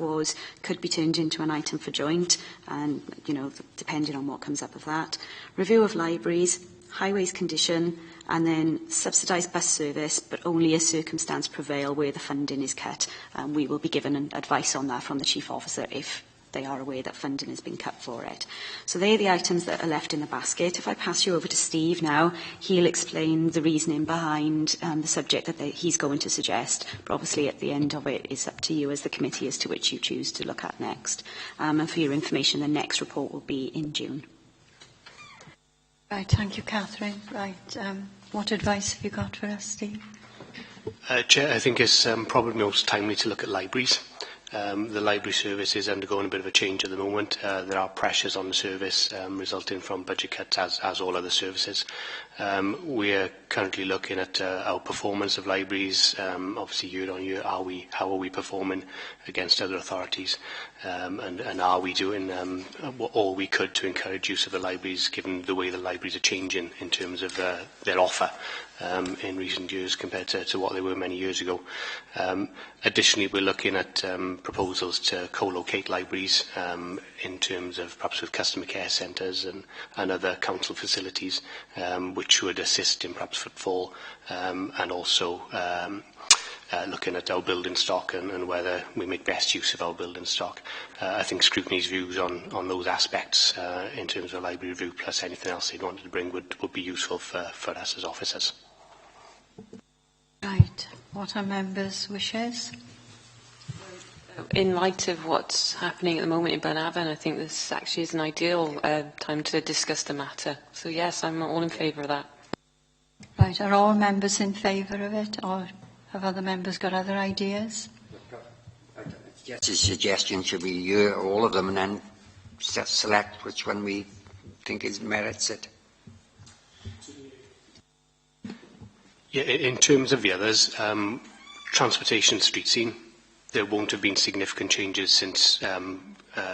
could be turned into an item for joint, and depending on what comes up of that. Review of libraries, highways condition, and then subsidised bus service, but only as circumstance prevail where the funding is cut. We will be given advice on that from the Chief Officer if they are aware that funding has been cut for it. So they are the items that are left in the basket. If I pass you over to Steve now, he'll explain the reasoning behind the subject that he's going to suggest. But obviously at the end of it, it's up to you as the committee as to which you choose to look at next. And for your information, the next report will be in June. Right, thank you, Catherine. Right, what advice have you got for us, Steve? Chair, I think it's probably most timely to look at libraries. The library service is undergoing a bit of a change at the moment. There are pressures on the service resulting from budget cuts, as all other services. We are currently looking at our performance of libraries, obviously year on year. How are we performing against other authorities? And are we doing all we could to encourage use of the libraries, given the way the libraries are changing in terms of their offer in recent years compared to what they were many years ago. Additionally, we're looking at proposals to co-locate libraries in terms of perhaps with customer care centres and other council facilities, which would assist in perhaps footfall and also looking at our building stock and whether we make best use of our building stock. I think scrutiny's views on those aspects in terms of library review plus anything else they'd wanted to bring would be useful for us as officers. Right. What are members' wishes? In light of what's happening at the moment in Bunavon, I think this actually is an ideal time to discuss the matter. So yes, I'm all in favour of that. Right, are all members in favour of it, or have other members got other ideas? Just a suggestion, should we hear all of them and then select which one we think is merits it? Yeah, in terms of the others, transportation street scene, there won't have been significant changes since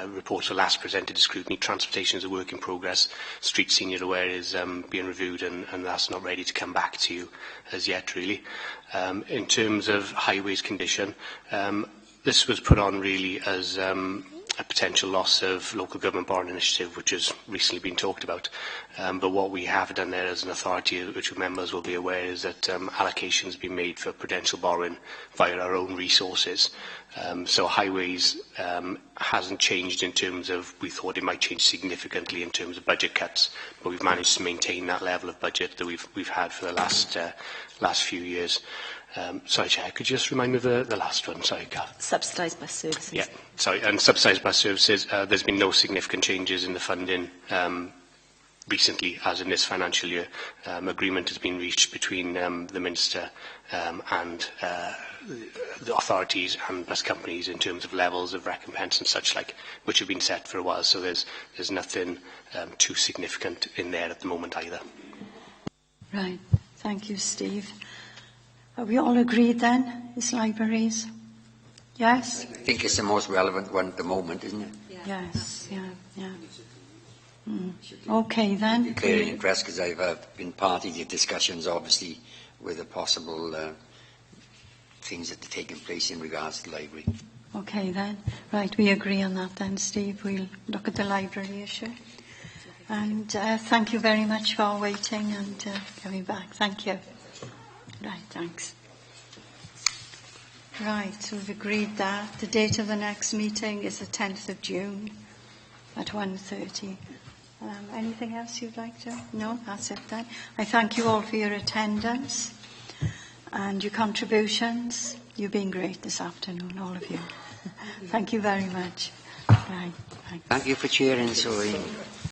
reports were last presented to scrutiny. Transportation is a work in progress. Street scene, you're aware, is being reviewed, and that's not ready to come back to you as yet, really. In terms of highways condition, this was put on really as a potential loss of local government borrowing initiative, which has recently been talked about. But what we have done there as an authority, which members will be aware, is that allocations have been made for prudential borrowing via our own resources. So highways hasn't changed in terms of, we thought it might change significantly in terms of budget cuts, but we've managed to maintain that level of budget that we've had for the last few years. Sorry, Chair, could you just remind me of the last one? Sorry, Kath. Subsidised bus services. Yeah, sorry, and subsidised bus services, there's been no significant changes in the funding recently, as in this financial year. Agreement has been reached between the Minister and the authorities and bus companies in terms of levels of recompense and such like, which have been set for a while, so there's nothing too significant in there at the moment either. Right, thank you, Steve. Are we all agreed then? Is libraries? Yes? I think it's the most relevant one at the moment, isn't it? Yes, yeah. Okay then. Declaring interest, because I've been part of the discussions, obviously, with the possible things that are taking place in regards to the library. Okay then. Right, we agree on that then, Steve. We'll look at the library issue. And thank you very much for waiting and coming back. Thank you. Right, thanks. Right, so we've agreed that the date of the next meeting is the 10th of June at 1:30. Anything else you'd like to? No, that's it then. I thank you all for your attendance and your contributions. You've been great this afternoon, all of you. Thank you very much. Right, thanks. Thank you for cheering, Soreen.